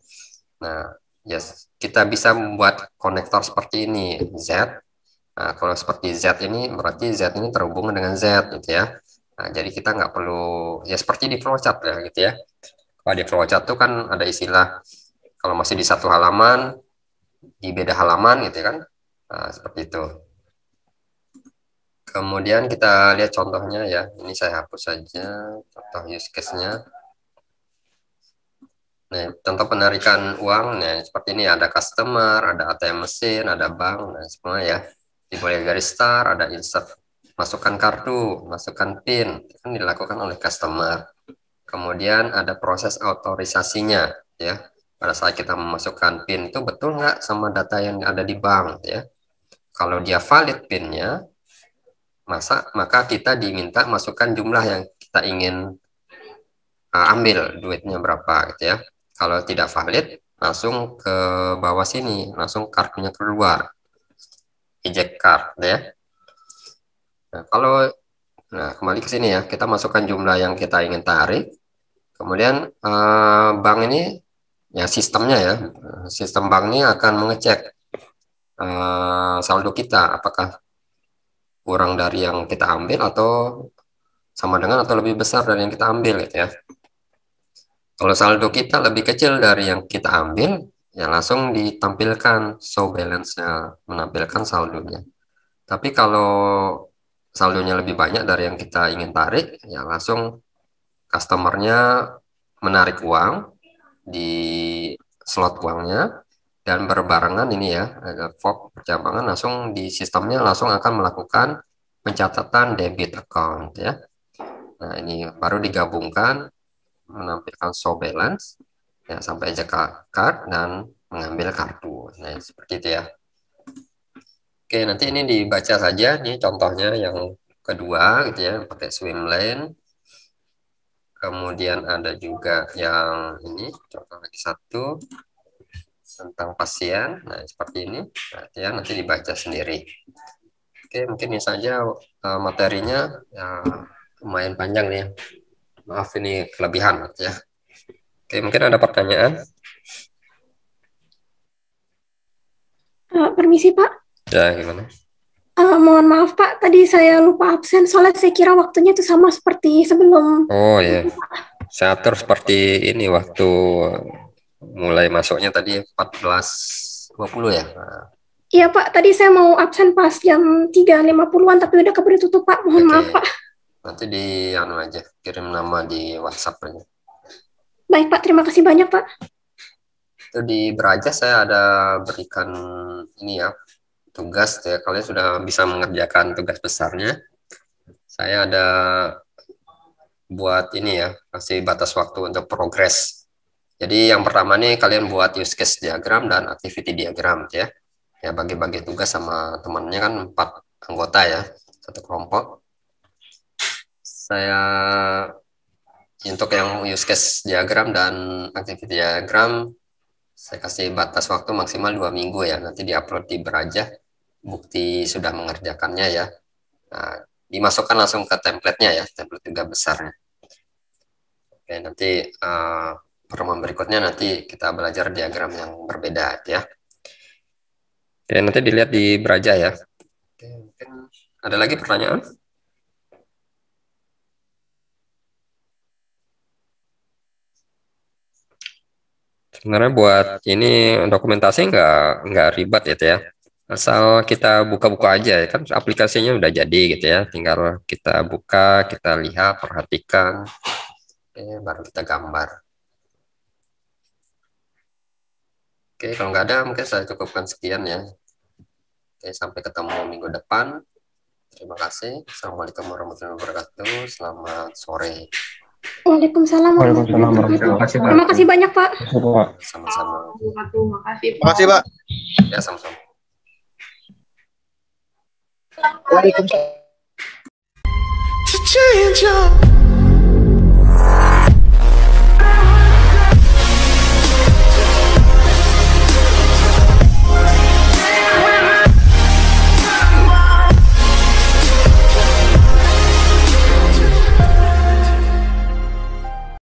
Nah, yes, kita bisa membuat konektor seperti ini, Z. Nah, kalau seperti Z ini berarti Z ini terhubung dengan Z gitu ya. Nah, jadi kita nggak perlu ya seperti di flowchart ya gitu ya. Kalau di flowchart itu kan ada istilah kalau masih di satu halaman di beda halaman gitu kan. Nah, seperti itu. Kemudian kita lihat contohnya ya. Ini saya hapus saja contoh use case-nya. Nah, contoh penarikan uang, nah seperti ini ada customer, ada ATM mesin, ada bank, nah semua ya. Dimulai dari start, ada insert, masukkan kartu, masukkan PIN, kan dilakukan oleh customer. Kemudian ada proses otorisasinya, ya. Pada saat kita memasukkan PIN itu betul nggak sama data yang ada di bank, ya. Kalau dia valid PIN-nya, maka kita diminta masukkan jumlah yang kita ingin ambil duitnya berapa gitu ya. Kalau tidak valid langsung ke bawah sini, langsung kartunya keluar, eject card ya. Nah, kembali ke sini ya, kita masukkan jumlah yang kita ingin tarik. Kemudian bank ini ya sistemnya ya, sistem bank ini akan mengecek saldo kita apakah kurang dari yang kita ambil atau sama dengan atau lebih besar dari yang kita ambil gitu ya. Kalau saldo kita lebih kecil dari yang kita ambil, ya langsung ditampilkan show balance-nya, menampilkan saldonya. Tapi kalau saldonya lebih banyak dari yang kita ingin tarik, ya langsung customer-nya menarik uang di slot uangnya, dan berbarengan ini ya, ada fork percabangan langsung di sistemnya langsung akan melakukan pencatatan debit account ya. Nah, ini baru digabungkan menampilkan show balance ya sampai eject card dan mengambil kartu. Nah, seperti itu ya. Oke, nanti ini dibaca saja nih contohnya yang kedua gitu ya, pakai swim lane. Kemudian ada juga yang ini contoh lagi satu tentang pasien. Nah, seperti ini. Nanti dibaca sendiri. Oke, mungkin ini saja materinya ya, lumayan panjang nih. Maaf ini kelebihan ya. Oke, mungkin ada pertanyaan? Permisi Pak. Ya, gimana? Mohon maaf Pak, tadi saya lupa absen soalnya saya kira waktunya itu sama seperti sebelum. Oh ya, saya atur seperti ini waktu mulai masuknya tadi 14.20 ya. Nah. Iya Pak, tadi saya mau absen pas jam 3.50-an tapi udah keburu tutup Pak, mohon maaf Pak. Nanti di aja, kirim nama di WhatsApp aja. Baik Pak, terima kasih banyak Pak. Itu di Beraja saya ada berikan ini ya, tugas ya, kalian sudah bisa mengerjakan tugas besarnya. Saya ada buat ini ya, kasih batas waktu untuk progres. Jadi yang pertama nih kalian buat use case diagram dan activity diagram ya. ya bagi-bagi tugas sama temannya kan 4 anggota ya, satu kelompok. Saya untuk yang use case diagram dan activity diagram saya kasih batas waktu maksimal 2 minggu ya, nanti diupload di Beraja bukti sudah mengerjakannya ya. Nah, dimasukkan langsung ke template-nya ya, template juga besarnya. Oke, nanti pertemuan berikutnya nanti kita belajar diagram yang berbeda ya. Oke, nanti dilihat di Beraja ya. Oke, mungkin ada lagi pertanyaan? Sebenarnya buat ini dokumentasi nggak ribet gitu ya. Asal kita buka-buka aja, kan aplikasinya udah jadi gitu ya. Tinggal kita buka, kita lihat, perhatikan, baru kita gambar. Oke, kalau nggak ada mungkin saya cukupkan sekian ya. Oke, sampai ketemu minggu depan. Terima kasih. Assalamualaikum warahmatullahi wabarakatuh. Selamat sore. Waalaikumsalam warahmatullahi wabarakatuh. Terima kasih banyak, Pak. Sama-sama. Terima kasih, Terima kasih, Pak. Ya, sama-sama. Waalaikumsalam. to change your